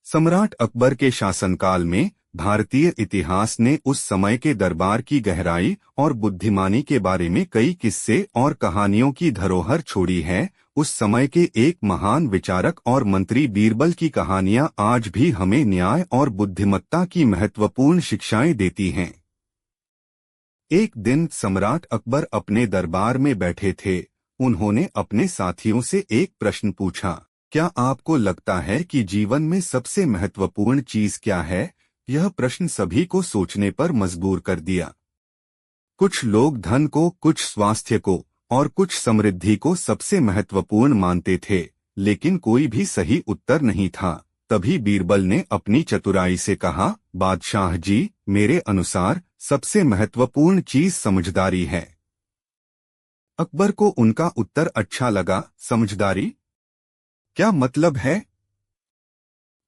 सम्राट अकबर के शासनकाल में भारतीय इतिहास ने उस समय के दरबार की गहराई और बुद्धिमानी के बारे में कई किस्से और कहानियों की धरोहर छोड़ी है। उस समय के एक महान विचारक और मंत्री बीरबल की कहानियां आज भी हमें न्याय और बुद्धिमत्ता की महत्वपूर्ण शिक्षाएं देती हैं। एक दिन सम्राट अकबर अपने दरबार में बैठे थे। उन्होंने अपने साथियों से एक प्रश्न पूछा, क्या आपको लगता है कि जीवन में सबसे महत्वपूर्ण चीज क्या है? यह प्रश्न सभी को सोचने पर मजबूर कर दिया। कुछ लोग धन को, कुछ स्वास्थ्य को और कुछ समृद्धि को सबसे महत्वपूर्ण मानते थे, लेकिन कोई भी सही उत्तर नहीं था। तभी बीरबल ने अपनी चतुराई से कहा, बादशाह जी, मेरे अनुसार सबसे महत्वपूर्ण चीज समझदारी है। अकबर को उनका उत्तर अच्छा लगा। समझदारी? क्या मतलब है?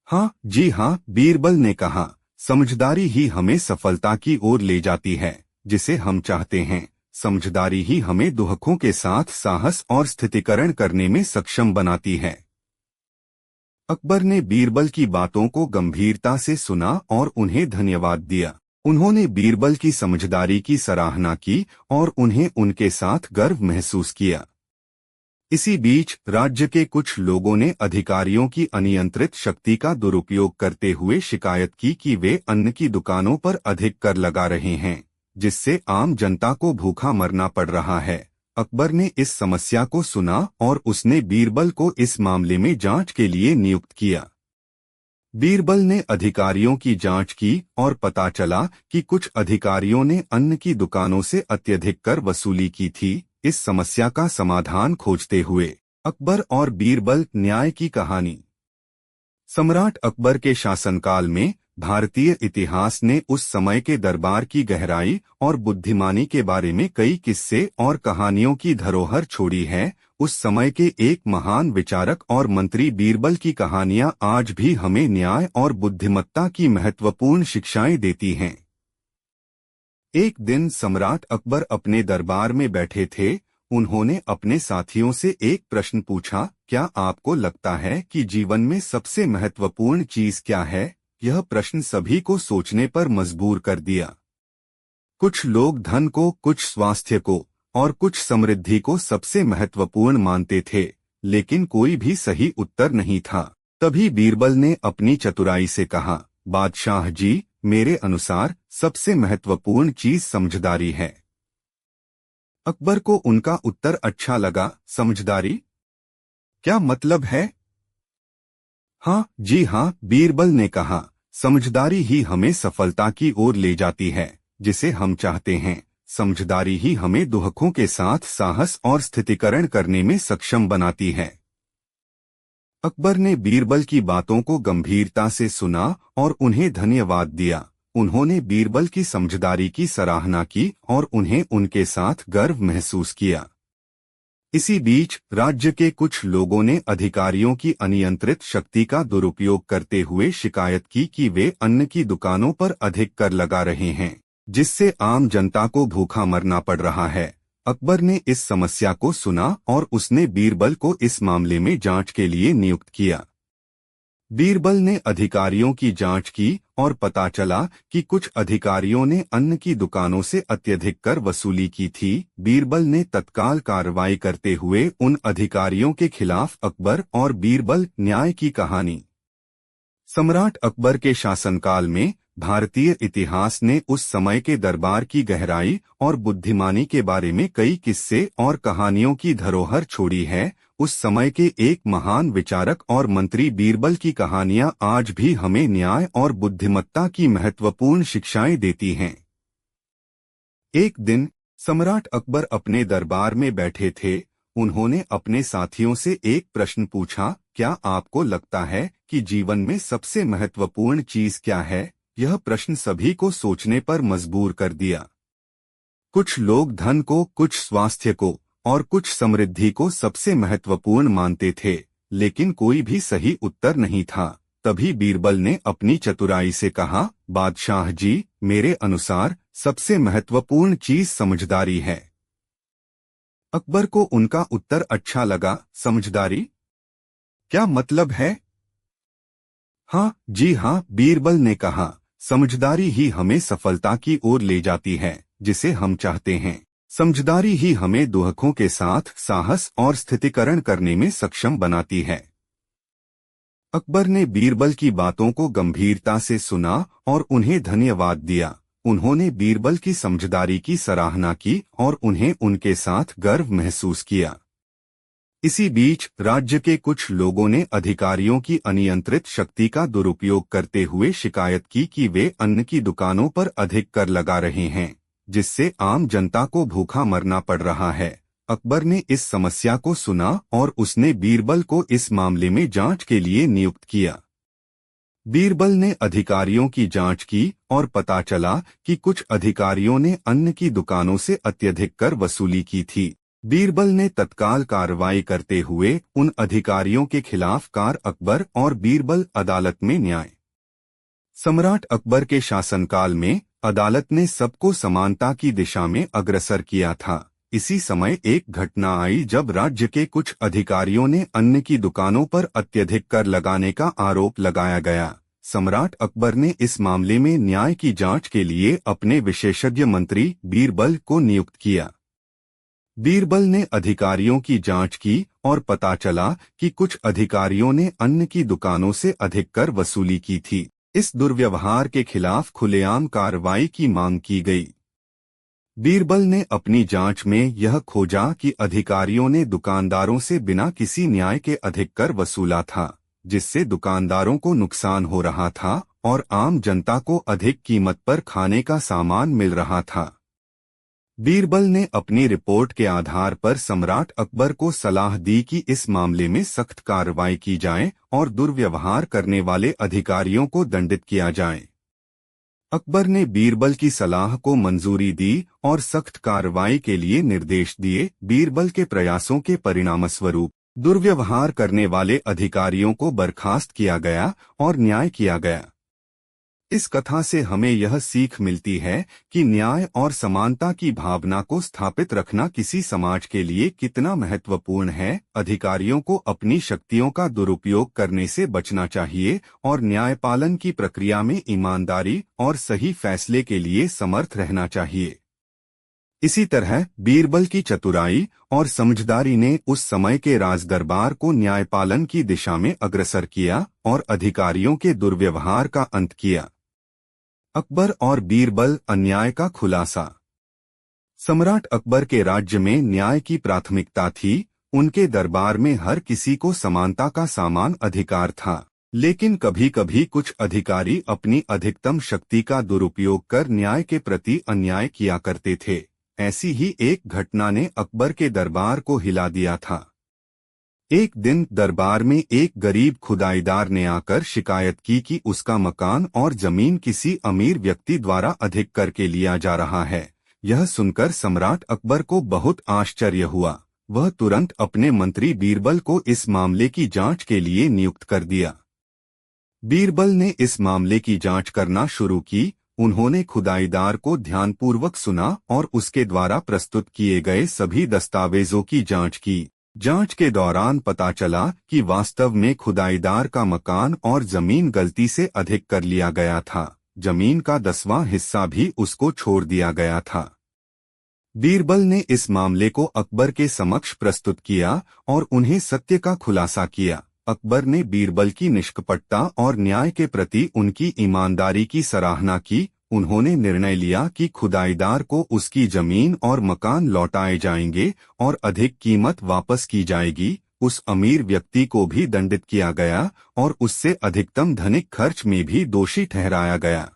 हाँ जी हाँ, बीरबल ने कहा, समझदारी ही हमें सफलता की ओर ले जाती है जिसे हम चाहते हैं। समझदारी ही हमें दुहकों के साथ साहस और स्थितीकरण करने में सक्षम बनाती है। अकबर ने बीरबल की बातों को गंभीरता से सुना और उन्हें धन्यवाद दिया। उन्होंने बीरबल की समझदारी की सराहना की और उन्हें उनके साथ गर्व महसूस किया। इसी बीच राज्य के कुछ लोगों ने अधिकारियों की अनियंत्रित शक्ति का दुरुपयोग करते हुए शिकायत की कि वे अन्न की दुकानों पर अधिक कर लगा रहे हैं, जिससे आम जनता को भूखा मरना पड़ रहा है। अकबर ने इस समस्या को सुना और उसने बीरबल को इस मामले में जांच के लिए नियुक्त किया। बीरबल ने अधिकारियों की जांच की और पता चला कि कुछ अधिकारियों ने अन्न की दुकानों से अत्यधिक कर वसूली की थी। इस समस्या का समाधान खोजते हुए अकबर और बीरबल, न्याय की कहानी। सम्राट अकबर के शासनकाल में भारतीय इतिहास ने उस समय के दरबार की गहराई और बुद्धिमानी के बारे में कई किस्से और कहानियों की धरोहर छोड़ी है। उस समय के एक महान विचारक और मंत्री बीरबल की कहानियां आज भी हमें न्याय और बुद्धिमत्ता की महत्वपूर्ण शिक्षाएं देती हैं। एक दिन सम्राट अकबर अपने दरबार में बैठे थे। उन्होंने अपने साथियों से एक प्रश्न पूछा, क्या आपको लगता है कि जीवन में सबसे महत्वपूर्ण चीज क्या है? यह प्रश्न सभी को सोचने पर मजबूर कर दिया। कुछ लोग धन को, कुछ स्वास्थ्य को और कुछ समृद्धि को सबसे महत्वपूर्ण मानते थे, लेकिन कोई भी सही उत्तर नहीं था। तभी बीरबल ने अपनी चतुराई से कहा, बादशाह जी, मेरे अनुसार सबसे महत्वपूर्ण चीज समझदारी है। अकबर को उनका उत्तर अच्छा लगा। समझदारी? क्या मतलब है? हाँ जी हाँ, बीरबल ने कहा, समझदारी ही हमें सफलता की ओर ले जाती है जिसे हम चाहते हैं। समझदारी ही हमें दुहकों के साथ साहस और स्थितिकरण करने में सक्षम बनाती है। अकबर ने बीरबल की बातों को गंभीरता से सुना और उन्हें धन्यवाद दिया। उन्होंने बीरबल की समझदारी की सराहना की और उन्हें उनके साथ गर्व महसूस किया। इसी बीच राज्य के कुछ लोगों ने अधिकारियों की अनियंत्रित शक्ति का दुरुपयोग करते हुए शिकायत की कि वे अन्न की दुकानों पर अधिक कर लगा रहे हैं, जिससे आम जनता को भूखा मरना पड़ रहा है। अकबर ने इस समस्या को सुना और उसने बीरबल को इस मामले में जांच के लिए नियुक्त किया। बीरबल ने अधिकारियों की जांच की और पता चला कि कुछ अधिकारियों ने अन्न की दुकानों से अत्यधिक कर वसूली की थी। बीरबल ने तत्काल कार्रवाई करते हुए उन अधिकारियों के खिलाफ अकबर और बीरबल न्याय की कहानी। सम्राट अकबर के शासनकाल में भारतीय इतिहास ने उस समय के दरबार की गहराई और बुद्धिमानी के बारे में कई किस्से और कहानियों की धरोहर छोड़ी है। उस समय के एक महान विचारक और मंत्री बीरबल की कहानियां आज भी हमें न्याय और बुद्धिमत्ता की महत्वपूर्ण शिक्षाएं देती हैं। एक दिन सम्राट अकबर अपने दरबार में बैठे थे। उन्होंने अपने साथियों से एक प्रश्न पूछा, क्या आपको लगता है कि जीवन में सबसे महत्वपूर्ण चीज क्या है? यह प्रश्न सभी को सोचने पर मजबूर कर दिया। कुछ लोग धन को, कुछ स्वास्थ्य को और कुछ समृद्धि को सबसे महत्वपूर्ण मानते थे, लेकिन कोई भी सही उत्तर नहीं था। तभी बीरबल ने अपनी चतुराई से कहा, बादशाह जी, मेरे अनुसार सबसे महत्वपूर्ण चीज समझदारी है। अकबर को उनका उत्तर अच्छा लगा। समझदारी? क्या मतलब है? हाँ जी हाँ, बीरबल ने कहा, समझदारी ही हमें सफलता की ओर ले जाती है जिसे हम चाहते हैं। समझदारी ही हमें दुहकों के साथ साहस और स्थितिकरण करने में सक्षम बनाती है। अकबर ने बीरबल की बातों को गंभीरता से सुना और उन्हें धन्यवाद दिया। उन्होंने बीरबल की समझदारी की सराहना की और उन्हें उनके साथ गर्व महसूस किया। इसी बीच राज्य के कुछ लोगों ने अधिकारियों की अनियंत्रित शक्ति का दुरुपयोग करते हुए शिकायत की कि वे अन्न की दुकानों पर अधिक कर लगा रहे हैं, जिससे आम जनता को भूखा मरना पड़ रहा है। अकबर ने इस समस्या को सुना और उसने बीरबल को इस मामले में जांच के लिए नियुक्त किया। बीरबल ने अधिकारियों की जांच की और पता चला कि कुछ अधिकारियों ने अन्न की दुकानों से अत्यधिक कर वसूली की थी। बीरबल ने तत्काल कार्रवाई करते हुए उन अधिकारियों के खिलाफ अकबर और बीरबल अदालत में न्याय। सम्राट अकबर के शासनकाल में अदालत ने सबको समानता की दिशा में अग्रसर किया था। इसी समय एक घटना आई जब राज्य के कुछ अधिकारियों ने अन्न की दुकानों पर अत्यधिक कर लगाने का आरोप लगाया गया। सम्राट अकबर ने इस मामले में न्याय की जांच के लिए अपने विशेषज्ञ मंत्री बीरबल को नियुक्त किया। बीरबल ने अधिकारियों की जांच की और पता चला कि कुछ अधिकारियों ने अन्न की दुकानों से अधिक कर वसूली की थी। इस दुर्व्यवहार के खिलाफ खुलेआम कार्रवाई की मांग की गई। बीरबल ने अपनी जांच में यह खोजा कि अधिकारियों ने दुकानदारों से बिना किसी न्याय के अधिक कर वसूला था, जिससे दुकानदारों को नुकसान हो रहा था और आम जनता को अधिक कीमत पर खाने का सामान मिल रहा था। बीरबल ने अपनी रिपोर्ट के आधार पर सम्राट अकबर को सलाह दी कि इस मामले में सख्त कार्रवाई की जाए और दुर्व्यवहार करने वाले अधिकारियों को दंडित किया जाए। अकबर ने बीरबल की सलाह को मंजूरी दी और सख्त कार्रवाई के लिए निर्देश दिए। बीरबल के प्रयासों के परिणामस्वरूप दुर्व्यवहार करने वाले अधिकारियों को बर्खास्त किया गया और न्याय किया गया। इस कथा से हमें यह सीख मिलती है कि न्याय और समानता की भावना को स्थापित रखना किसी समाज के लिए कितना महत्वपूर्ण है। अधिकारियों को अपनी शक्तियों का दुरुपयोग करने से बचना चाहिए और न्यायपालन की प्रक्रिया में ईमानदारी और सही फैसले के लिए समर्थ रहना चाहिए। इसी तरह बीरबल की चतुराई और समझदारी ने उस समय के राजदरबार को न्यायपालन की दिशा में अग्रसर किया और अधिकारियों के दुर्व्यवहार का अंत किया। अकबर और बीरबल अन्याय का खुलासा। सम्राट अकबर के राज्य में न्याय की प्राथमिकता थी। उनके दरबार में हर किसी को समानता का समान अधिकार था, लेकिन कभी कभी कुछ अधिकारी अपनी अधिकतम शक्ति का दुरुपयोग कर न्याय के प्रति अन्याय किया करते थे। ऐसी ही एक घटना ने अकबर के दरबार को हिला दिया था। एक दिन दरबार में एक गरीब खुदाईदार ने आकर शिकायत की कि उसका मकान और जमीन किसी अमीर व्यक्ति द्वारा अधिक करके लिया जा रहा है। यह सुनकर सम्राट अकबर को बहुत आश्चर्य हुआ। वह तुरंत अपने मंत्री बीरबल को इस मामले की जांच के लिए नियुक्त कर दिया। बीरबल ने इस मामले की जांच करना शुरू की। उन्होंने खुदाईदार को ध्यानपूर्वक सुना और उसके द्वारा प्रस्तुत किए गए सभी दस्तावेजों की जांच की। जांच के दौरान पता चला कि वास्तव में खुदाईदार का मकान और जमीन गलती से अधिक कर लिया गया था। जमीन का 10वां हिस्सा भी उसको छोड़ दिया गया था। बीरबल ने इस मामले को अकबर के समक्ष प्रस्तुत किया और उन्हें सत्य का खुलासा किया। अकबर ने बीरबल की निष्कपटता और न्याय के प्रति उनकी ईमानदारी की सराहना की। उन्होंने निर्णय लिया कि खुदाईदार को उसकी जमीन और मकान लौटाए जाएंगे और अधिक कीमत वापस की जाएगी। उस अमीर व्यक्ति को भी दंडित किया गया और उससे अधिकतम धनिक खर्च में भी दोषी ठहराया गया।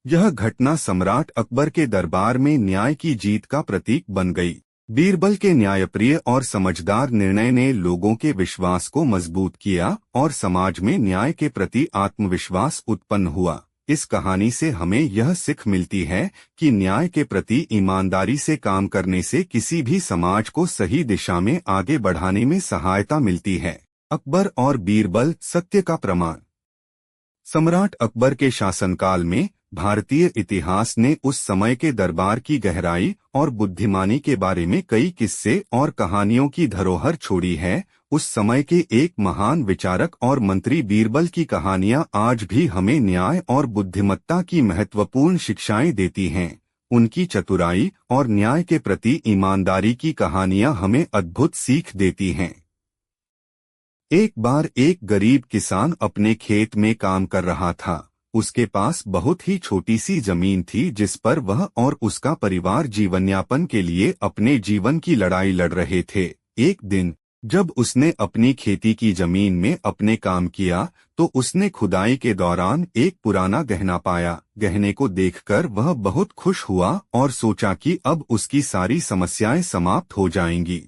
यह घटना सम्राट अकबर के दरबार में न्याय की जीत का प्रतीक बन गई। बीरबल के न्यायप्रिय और समझदार निर्णय ने लोगों के विश्वास को मजबूत किया और समाज में न्याय के प्रति आत्मविश्वास उत्पन्न हुआ। इस कहानी से हमें यह सीख मिलती है कि न्याय के प्रति ईमानदारी से काम करने से किसी भी समाज को सही दिशा में आगे बढ़ाने में सहायता मिलती है। अकबर और बीरबल, सत्य का प्रमाण। सम्राट अकबर के शासनकाल में भारतीय इतिहास ने उस समय के दरबार की गहराई और बुद्धिमानी के बारे में कई किस्से और कहानियों की धरोहर छोड़ी है। उस समय के एक महान विचारक और मंत्री बीरबल की कहानियां आज भी हमें न्याय और बुद्धिमत्ता की महत्वपूर्ण शिक्षाएं देती हैं। उनकी चतुराई और न्याय के प्रति ईमानदारी की कहानियां हमें अद्भुत सीख देती हैं। एक बार एक गरीब किसान अपने खेत में काम कर रहा था। उसके पास बहुत ही छोटी सी जमीन थी जिस पर वह और उसका परिवार जीवनयापन के लिए अपने जीवन की लड़ाई लड़ रहे थे। एक दिन जब उसने अपनी खेती की जमीन में अपने काम किया तो उसने खुदाई के दौरान एक पुराना गहना पाया। गहने को देखकर वह बहुत खुश हुआ और सोचा कि अब उसकी सारी समस्याएं समाप्त हो जाएंगी।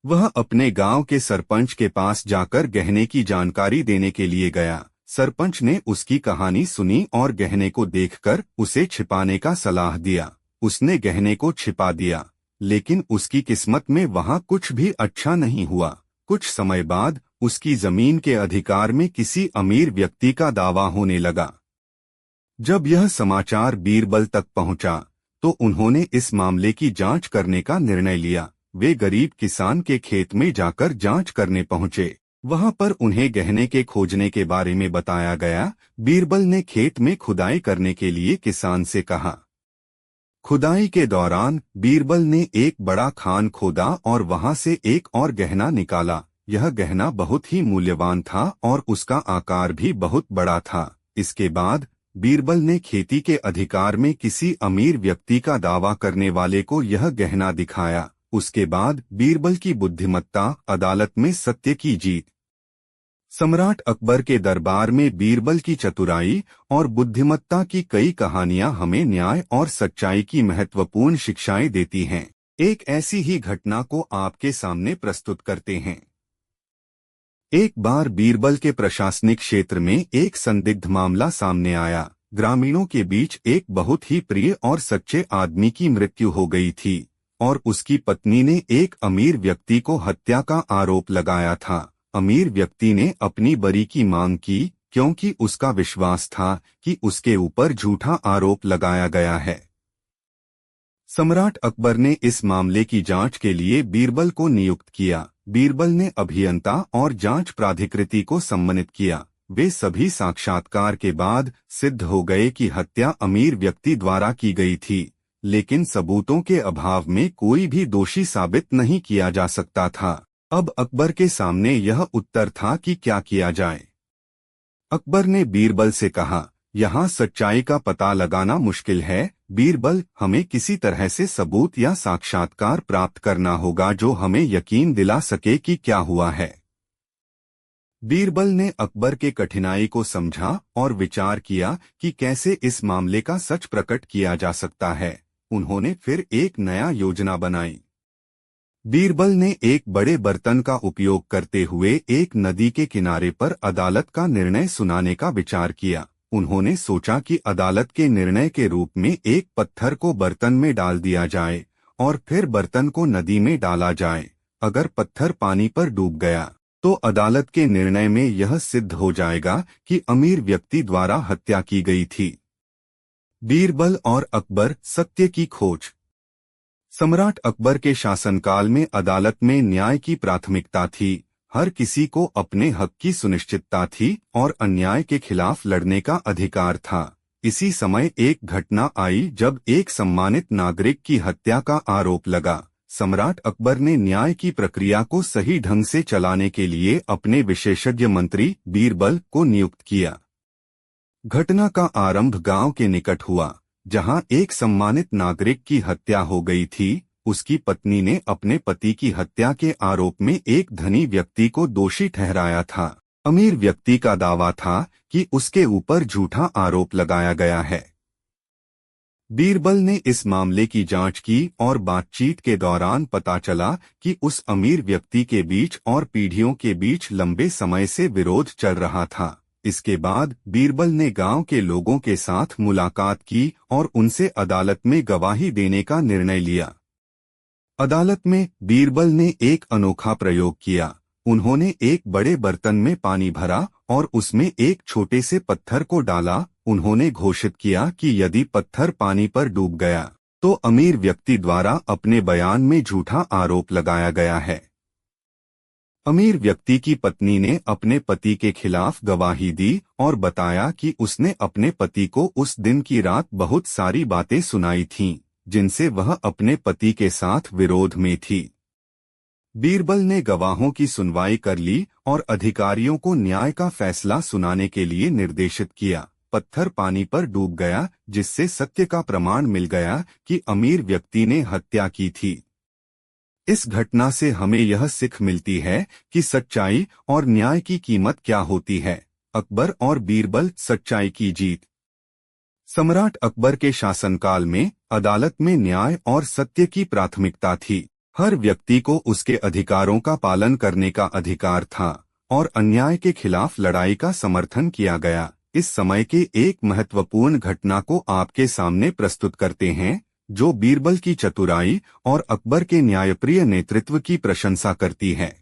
वह अपने गांव के सरपंच के पास जाकर गहने की जानकारी देने के लिए गया। सरपंच ने उसकी कहानी सुनी और गहने को देखकर उसे छिपाने का सलाह दिया। उसने गहने को छिपा दिया, लेकिन उसकी किस्मत में वहां कुछ भी अच्छा नहीं हुआ। कुछ समय बाद उसकी जमीन के अधिकार में किसी अमीर व्यक्ति का दावा होने लगा। जब यह समाचार बीरबल तक पहुंचा तो उन्होंने इस मामले की जांच करने का निर्णय लिया। वे गरीब किसान के खेत में जाकर जांच करने पहुंचे। वहां पर उन्हें गहने के खोजने के बारे में बताया गया। बीरबल ने खेत में खुदाई करने के लिए किसान से कहा। खुदाई के दौरान बीरबल ने एक बड़ा खान खोदा और वहां से एक और गहना निकाला। यह गहना बहुत ही मूल्यवान था और उसका आकार भी बहुत बड़ा था। इसके बाद बीरबल ने खेती के अधिकार में किसी अमीर व्यक्ति का दावा करने वाले को यह गहना दिखाया। उसके बाद बीरबल की बुद्धिमत्ता, अदालत में सत्य की जीत। सम्राट अकबर के दरबार में बीरबल की चतुराई और बुद्धिमत्ता की कई कहानियां हमें न्याय और सच्चाई की महत्वपूर्ण शिक्षाएं देती हैं। एक ऐसी ही घटना को आपके सामने प्रस्तुत करते हैं। एक बार बीरबल के प्रशासनिक क्षेत्र में एक संदिग्ध मामला सामने आया। ग्रामीणों के बीच एक बहुत ही प्रिय और सच्चे आदमी की मृत्यु हो गई थी और उसकी पत्नी ने एक अमीर व्यक्ति को हत्या का आरोप लगाया था। अमीर व्यक्ति ने अपनी बरी की मांग की क्योंकि उसका विश्वास था कि उसके ऊपर झूठा आरोप लगाया गया है। सम्राट अकबर ने इस मामले की जांच के लिए बीरबल को नियुक्त किया। बीरबल ने अभियंता और जांच प्राधिकृति को सम्मानित किया। वे सभी साक्षात्कार के बाद सिद्ध हो गए कि हत्या अमीर व्यक्ति द्वारा की गई थी, लेकिन सबूतों के अभाव में कोई भी दोषी साबित नहीं किया जा सकता था। अब अकबर के सामने यह उत्तर था कि क्या किया जाए। अकबर ने बीरबल से कहा, यहाँ सच्चाई का पता लगाना मुश्किल है बीरबल, हमें किसी तरह से सबूत या साक्षात्कार प्राप्त करना होगा जो हमें यकीन दिला सके कि क्या हुआ है। बीरबल ने अकबर के कठिनाई को समझा और विचार किया कि कैसे इस मामले का सच प्रकट किया जा सकता है। उन्होंने फिर एक नया योजना बनाई। बीरबल ने एक बड़े बर्तन का उपयोग करते हुए एक नदी के किनारे पर अदालत का निर्णय सुनाने का विचार किया। उन्होंने सोचा कि अदालत के निर्णय के रूप में एक पत्थर को बर्तन में डाल दिया जाए और फिर बर्तन को नदी में डाला जाए। अगर पत्थर पानी पर डूब गया तो अदालत के निर्णय में यह सिद्ध हो जाएगा कि अमीर व्यक्ति द्वारा हत्या की गई थी। बीरबल और अकबर, सत्य की खोज। सम्राट अकबर के शासनकाल में अदालत में न्याय की प्राथमिकता थी। हर किसी को अपने हक की सुनिश्चितता थी और अन्याय के खिलाफ लड़ने का अधिकार था। इसी समय एक घटना आई जब एक सम्मानित नागरिक की हत्या का आरोप लगा। सम्राट अकबर ने न्याय की प्रक्रिया को सही ढंग से चलाने के लिए अपने विशेषज्ञ मंत्री बीरबल को नियुक्त किया। घटना का आरंभ गांव के निकट हुआ, जहां एक सम्मानित नागरिक की हत्या हो गई थी। उसकी पत्नी ने अपने पति की हत्या के आरोप में एक धनी व्यक्ति को दोषी ठहराया था। अमीर व्यक्ति का दावा था कि उसके ऊपर झूठा आरोप लगाया गया है। बीरबल ने इस मामले की जांच की और बातचीत के दौरान पता चला कि उस अमीर व्यक्ति के बीच और पीढ़ियों के बीच लंबे समय से विरोध चल रहा था। इसके बाद बीरबल ने गांव के लोगों के साथ मुलाकात की और उनसे अदालत में गवाही देने का निर्णय लिया। अदालत में बीरबल ने एक अनोखा प्रयोग किया। उन्होंने एक बड़े बर्तन में पानी भरा और उसमें एक छोटे से पत्थर को डाला। उन्होंने घोषित किया कि यदि पत्थर पानी पर डूब गया तो अमीर व्यक्ति द्वारा अपने बयान में झूठा आरोप लगाया गया है। अमीर व्यक्ति की पत्नी ने अपने पति के खिलाफ गवाही दी और बताया कि उसने अपने पति को उस दिन की रात बहुत सारी बातें सुनाई थीं, जिनसे वह अपने पति के साथ विरोध में थी। बीरबल ने गवाहों की सुनवाई कर ली और अधिकारियों को न्याय का फैसला सुनाने के लिए निर्देशित किया। पत्थर पानी पर डूब गया, जिससे सत्य का प्रमाण मिल गया कि अमीर व्यक्ति ने हत्या की थी। इस घटना से हमें यह सीख मिलती है कि सच्चाई और न्याय की कीमत क्या होती है। अकबर और बीरबल, सच्चाई की जीत। सम्राट अकबर के शासनकाल में अदालत में न्याय और सत्य की प्राथमिकता थी। हर व्यक्ति को उसके अधिकारों का पालन करने का अधिकार था और अन्याय के खिलाफ लड़ाई का समर्थन किया गया। इस समय के एक महत्वपूर्ण घटना को आपके सामने प्रस्तुत करते हैं, जो बीरबल की चतुराई और अकबर के न्यायप्रिय नेतृत्व की प्रशंसा करती है।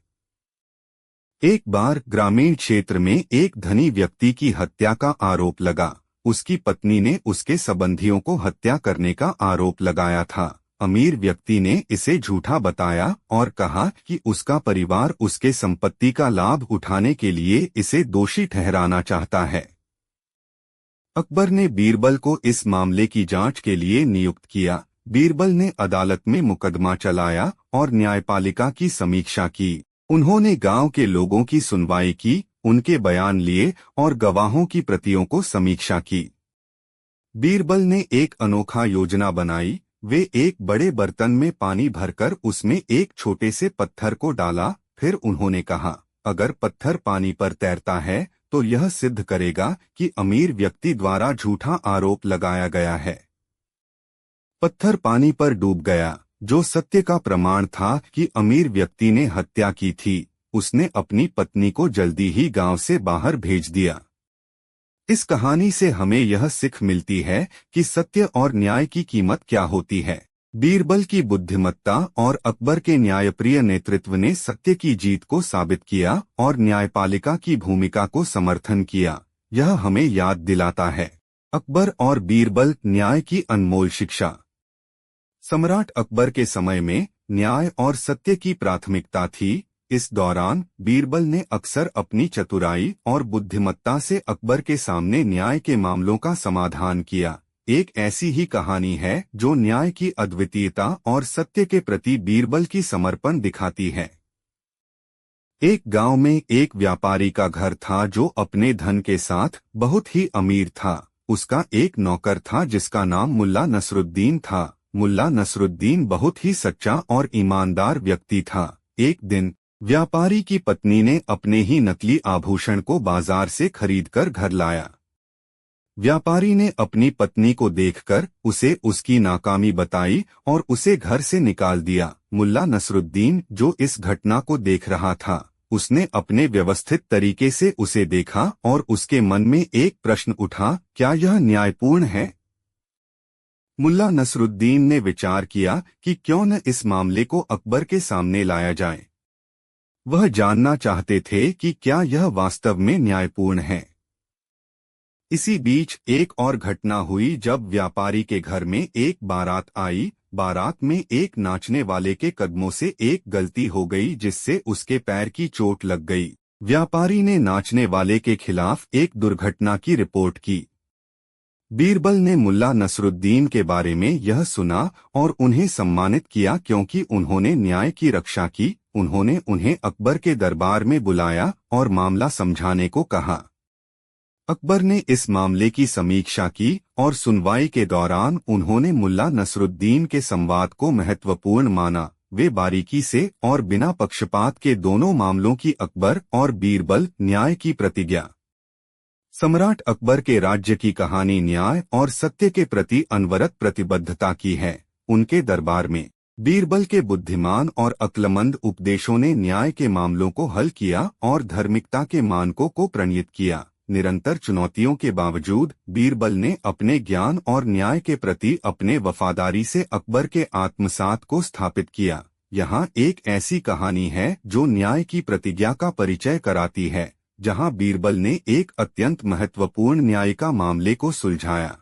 एक बार ग्रामीण क्षेत्र में एक धनी व्यक्ति की हत्या का आरोप लगा। उसकी पत्नी ने उसके संबंधियों को हत्या करने का आरोप लगाया था। अमीर व्यक्ति ने इसे झूठा बताया और कहा कि उसका परिवार उसके संपत्ति का लाभ उठाने के लिए इसे दोषी ठहराना चाहता है। अकबर ने बीरबल को इस मामले की जांच के लिए नियुक्त किया। बीरबल ने अदालत में मुकदमा चलाया और न्यायपालिका की समीक्षा की। उन्होंने गांव के लोगों की सुनवाई की, उनके बयान लिए और गवाहों की प्रतियों को समीक्षा की। बीरबल ने एक अनोखा योजना बनाई। वे एक बड़े बर्तन में पानी भरकर उसमें एक छोटे से पत्थर को डाला। फिर उन्होंने कहा, अगर पत्थर पानी पर तैरता है तो यह सिद्ध करेगा कि अमीर व्यक्ति द्वारा झूठा आरोप लगाया गया है। पत्थर पानी पर डूब गया, जो सत्य का प्रमाण था कि अमीर व्यक्ति ने हत्या की थी। उसने अपनी पत्नी को जल्दी ही गांव से बाहर भेज दिया। इस कहानी से हमें यह सीख मिलती है कि सत्य और न्याय की कीमत क्या होती है। बीरबल की बुद्धिमत्ता और अकबर के न्यायप्रिय नेतृत्व ने सत्य की जीत को साबित किया और न्यायपालिका की भूमिका को समर्थन किया। यह हमें याद दिलाता है अकबर और बीरबल, न्याय की अनमोल शिक्षा। सम्राट अकबर के समय में न्याय और सत्य की प्राथमिकता थी। इस दौरान बीरबल ने अक्सर अपनी चतुराई और बुद्धिमत्ता से अकबर के सामने न्याय के मामलों का समाधान किया। एक ऐसी ही कहानी है जो न्याय की अद्वितीयता और सत्य के प्रति बीरबल की समर्पण दिखाती है। एक गांव में एक व्यापारी का घर था जो अपने धन के साथ बहुत ही अमीर था। उसका एक नौकर था जिसका नाम मुल्ला नसरुद्दीन था। मुल्ला नसरुद्दीन बहुत ही सच्चा और ईमानदार व्यक्ति था। एक दिन व्यापारी की पत्नी ने अपने ही नकली आभूषण को बाजार से खरीदकर घर लाया। व्यापारी ने अपनी पत्नी को देखकर उसे उसकी नाकामी बताई और उसे घर से निकाल दिया। मुल्ला नसरुद्दीन, जो इस घटना को देख रहा था, उसने अपने व्यवस्थित तरीके से उसे देखा और उसके मन में एक प्रश्न उठा, क्या यह न्यायपूर्ण है? मुल्ला नसरुद्दीन ने विचार किया कि क्यों न इस मामले को अकबर के सामने लाया जाए। वह जानना चाहते थे कि क्या यह वास्तव में न्यायपूर्ण है। इसी बीच एक और घटना हुई जब व्यापारी के घर में एक बारात आई। बारात में एक नाचने वाले के कदमों से एक गलती हो गई जिससे उसके पैर की चोट लग गई। व्यापारी ने नाचने वाले के खिलाफ एक दुर्घटना की रिपोर्ट की। बीरबल ने मुल्ला नसरुद्दीन के बारे में यह सुना और उन्हें सम्मानित किया क्योंकि उन्होंने न्याय की रक्षा की। उन्होंने उन्हें अकबर के दरबार में बुलाया और मामला समझाने को कहा। अकबर ने इस मामले की समीक्षा की और सुनवाई के दौरान उन्होंने मुल्ला नसरुद्दीन के संवाद को महत्वपूर्ण माना। वे बारीकी से और बिना पक्षपात के दोनों मामलों की अकबर और बीरबल न्याय की प्रतिज्ञा। सम्राट अकबर के राज्य की कहानी न्याय और सत्य के प्रति अनवरत प्रतिबद्धता की है। उनके दरबार में बीरबल के बुद्धिमान और अक्लमंद उपदेशों ने न्याय के मामलों को हल किया और धार्मिकता के मानकों को प्रणीत किया। निरंतर चुनौतियों के बावजूद बीरबल ने अपने ज्ञान और न्याय के प्रति अपने वफादारी से अकबर के आत्मसात को स्थापित किया। यहाँ एक ऐसी कहानी है जो न्याय की प्रतिज्ञा का परिचय कराती है, जहाँ बीरबल ने एक अत्यंत महत्वपूर्ण न्याय का मामले को सुलझाया।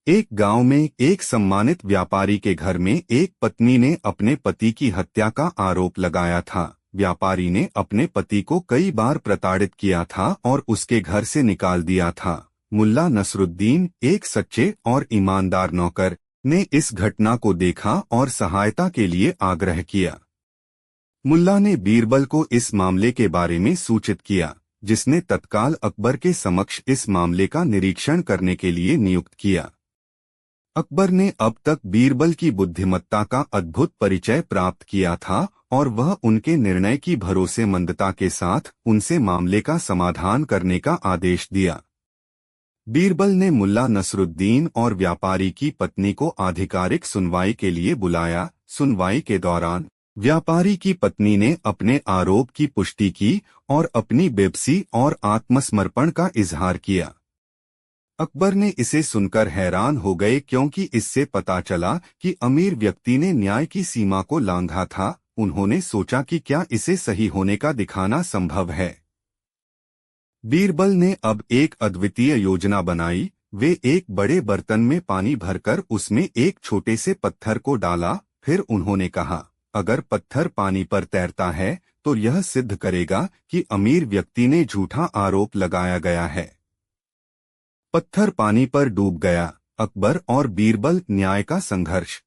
एक गांव में एक सम्मानित व्यापारी के घर में एक पत्नी ने अपने पति की हत्या का आरोप लगाया था। व्यापारी ने अपने पति को कई बार प्रताड़ित किया था और उसके घर से निकाल दिया था। मुल्ला नसरुद्दीन, एक सच्चे और ईमानदार नौकर, ने इस घटना को देखा और सहायता के लिए आग्रह किया। मुल्ला ने बीरबल को इस मामले के बारे में सूचित किया, जिसने तत्काल अकबर के समक्ष इस मामले का निरीक्षण करने के लिए नियुक्त किया। अकबर ने अब तक बीरबल की बुद्धिमत्ता का अद्भुत परिचय प्राप्त किया था और वह उनके निर्णय की भरोसेमंदता के साथ उनसे मामले का समाधान करने का आदेश दिया। बीरबल ने मुल्ला नसरुद्दीन और व्यापारी की पत्नी को आधिकारिक सुनवाई के लिए बुलाया। सुनवाई के दौरान व्यापारी की पत्नी ने अपने आरोप की पुष्टि की और अपनी बेबसी और आत्मसमर्पण का इजहार किया। अकबर ने इसे सुनकर हैरान हो गए क्योंकि इससे पता चला कि अमीर व्यक्ति ने न्याय की सीमा को लांघा था। उन्होंने सोचा कि क्या इसे सही होने का दिखाना संभव है। बीरबल ने अब एक अद्वितीय योजना बनाई। वे एक बड़े बर्तन में पानी भरकर उसमें एक छोटे से पत्थर को डाला। फिर उन्होंने कहा, अगर पत्थर पानी पर तैरता है तो यह सिद्ध करेगा कि अमीर व्यक्ति ने झूठा आरोप लगाया गया है। पत्थर पानी पर डूब गया। अकबर और बीरबल न्याय का संघर्ष।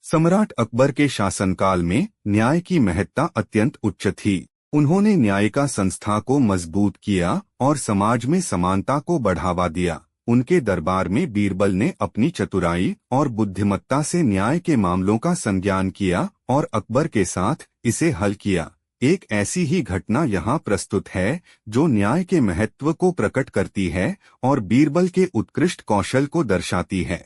सम्राट अकबर के शासनकाल में न्याय की महत्ता अत्यंत उच्च थी। उन्होंने न्यायिका संस्था को मजबूत किया और समाज में समानता को बढ़ावा दिया। उनके दरबार में बीरबल ने अपनी चतुराई और बुद्धिमत्ता से न्याय के मामलों का संज्ञान किया और अकबर के साथ इसे हल किया। एक ऐसी ही घटना यहाँ प्रस्तुत है जो न्याय के महत्व को प्रकट करती है और बीरबल के उत्कृष्ट कौशल को दर्शाती है।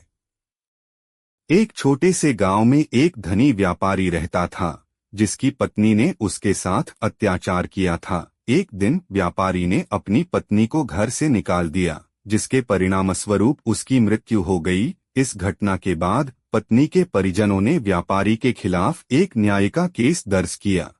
एक छोटे से गांव में एक धनी व्यापारी रहता था, जिसकी पत्नी ने उसके साथ अत्याचार किया था। एक दिन व्यापारी ने अपनी पत्नी को घर से निकाल दिया, जिसके परिणामस्वरूप उसकी मृत्यु हो गई। इस घटना के बाद पत्नी के परिजनों ने व्यापारी के खिलाफ एक न्यायिका केस दर्ज किया।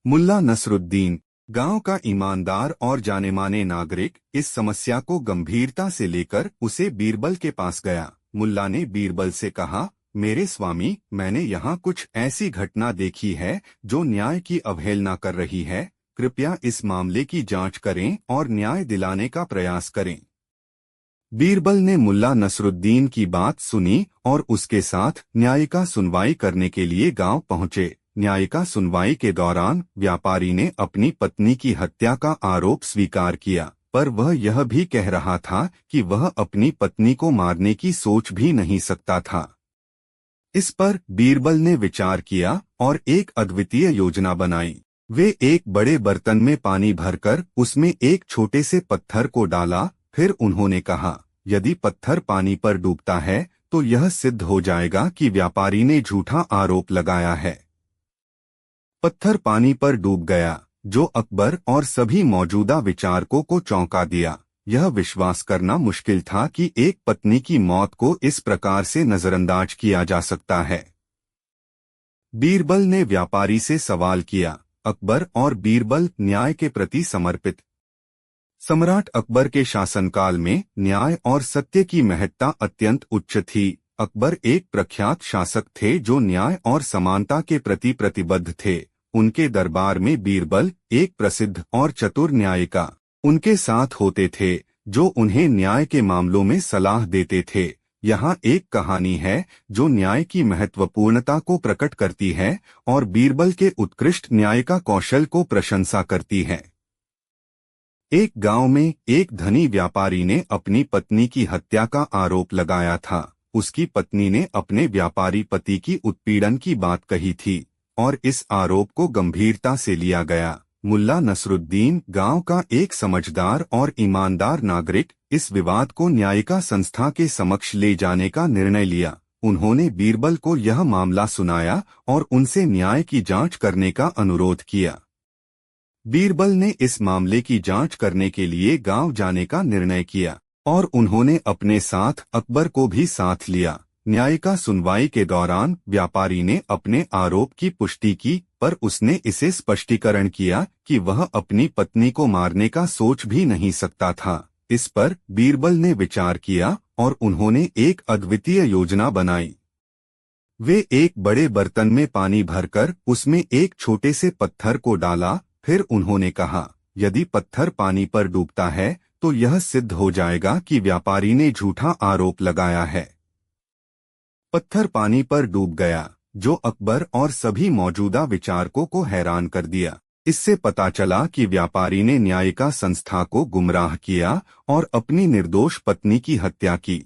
मुल्ला नसरुद्दीन, गांव का ईमानदार और जानेमाने नागरिक, इस समस्या को गंभीरता से लेकर उसे बीरबल के पास गया। मुल्ला ने बीरबल से कहा, मेरे स्वामी, मैंने यहाँ कुछ ऐसी घटना देखी है जो न्याय की अवहेलना कर रही है। कृपया इस मामले की जांच करें और न्याय दिलाने का प्रयास करें। बीरबल ने मुल्ला नसरुद्दीन की बात सुनी और उसके साथ न्यायिका सुनवाई करने के लिए गांव पहुंचे। न्यायिका सुनवाई के दौरान व्यापारी ने अपनी पत्नी की हत्या का आरोप स्वीकार किया, पर वह यह भी कह रहा था कि वह अपनी पत्नी को मारने की सोच भी नहीं सकता था। इस पर बीरबल ने विचार किया और एक अद्वितीय योजना बनाई। वे एक बड़े बर्तन में पानी भरकर उसमें एक छोटे से पत्थर को डाला। फिर उन्होंने कहा, यदि पत्थर पानी पर डूबता है तो यह सिद्ध हो जाएगा कि व्यापारी ने झूठा आरोप लगाया है। पत्थर पानी पर डूब गया, जो अकबर और सभी मौजूदा विचारकों को चौंका दिया। यह विश्वास करना मुश्किल था कि एक पत्नी की मौत को इस प्रकार से नजरअंदाज किया जा सकता है। बीरबल ने व्यापारी से सवाल किया। अकबर और बीरबल न्याय के प्रति समर्पित। सम्राट अकबर के शासनकाल में न्याय और सत्य की महत्ता अत्यंत उच्च थी। अकबर एक प्रख्यात शासक थे जो न्याय और समानता के प्रति प्रतिबद्ध थे। उनके दरबार में बीरबल एक प्रसिद्ध और चतुर न्यायिका उनके साथ होते थे, जो उन्हें न्याय के मामलों में सलाह देते थे। यहाँ एक कहानी है जो न्याय की महत्वपूर्णता को प्रकट करती है और बीरबल के उत्कृष्ट न्यायिका कौशल को प्रशंसा करती है। एक गांव में एक धनी व्यापारी ने अपनी पत्नी की हत्या का आरोप लगाया था। उसकी पत्नी ने अपने व्यापारी पति की उत्पीड़न की बात कही थी और इस आरोप को गंभीरता से लिया गया। मुल्ला नसरुद्दीन, गांव का एक समझदार और ईमानदार नागरिक, इस विवाद को न्यायिका संस्था के समक्ष ले जाने का निर्णय लिया। उन्होंने बीरबल को यह मामला सुनाया और उनसे न्याय की जांच करने का अनुरोध किया। बीरबल ने इस मामले की जांच करने के लिए गांव जाने का निर्णय किया और उन्होंने अपने साथ अकबर को भी साथ लिया। न्यायिका सुनवाई के दौरान व्यापारी ने अपने आरोप की पुष्टि की, पर उसने इसे स्पष्टीकरण किया कि वह अपनी पत्नी को मारने का सोच भी नहीं सकता था। इस पर बीरबल ने विचार किया और उन्होंने एक अद्वितीय योजना बनाई। वे एक बड़े बर्तन में पानी भरकर उसमें एक छोटे से पत्थर को डाला। फिर उन्होंने कहा, यदि पत्थर पानी पर डूबता है तो यह सिद्ध हो जाएगा कि व्यापारी ने झूठा आरोप लगाया है। पत्थर पानी पर डूब गया, जो अकबर और सभी मौजूदा विचारकों को हैरान कर दिया। इससे पता चला कि व्यापारी ने न्यायिका संस्था को गुमराह किया और अपनी निर्दोष पत्नी की हत्या की।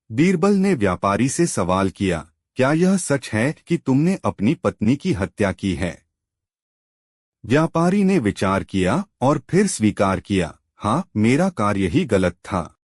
बीरबल ने व्यापारी से सवाल किया, क्या यह सच है कि तुमने अपनी पत्नी की हत्या की है? व्यापारी ने विचार किया और फिर स्वीकार किया, हाँ, मेरा कार्य ही गलत था।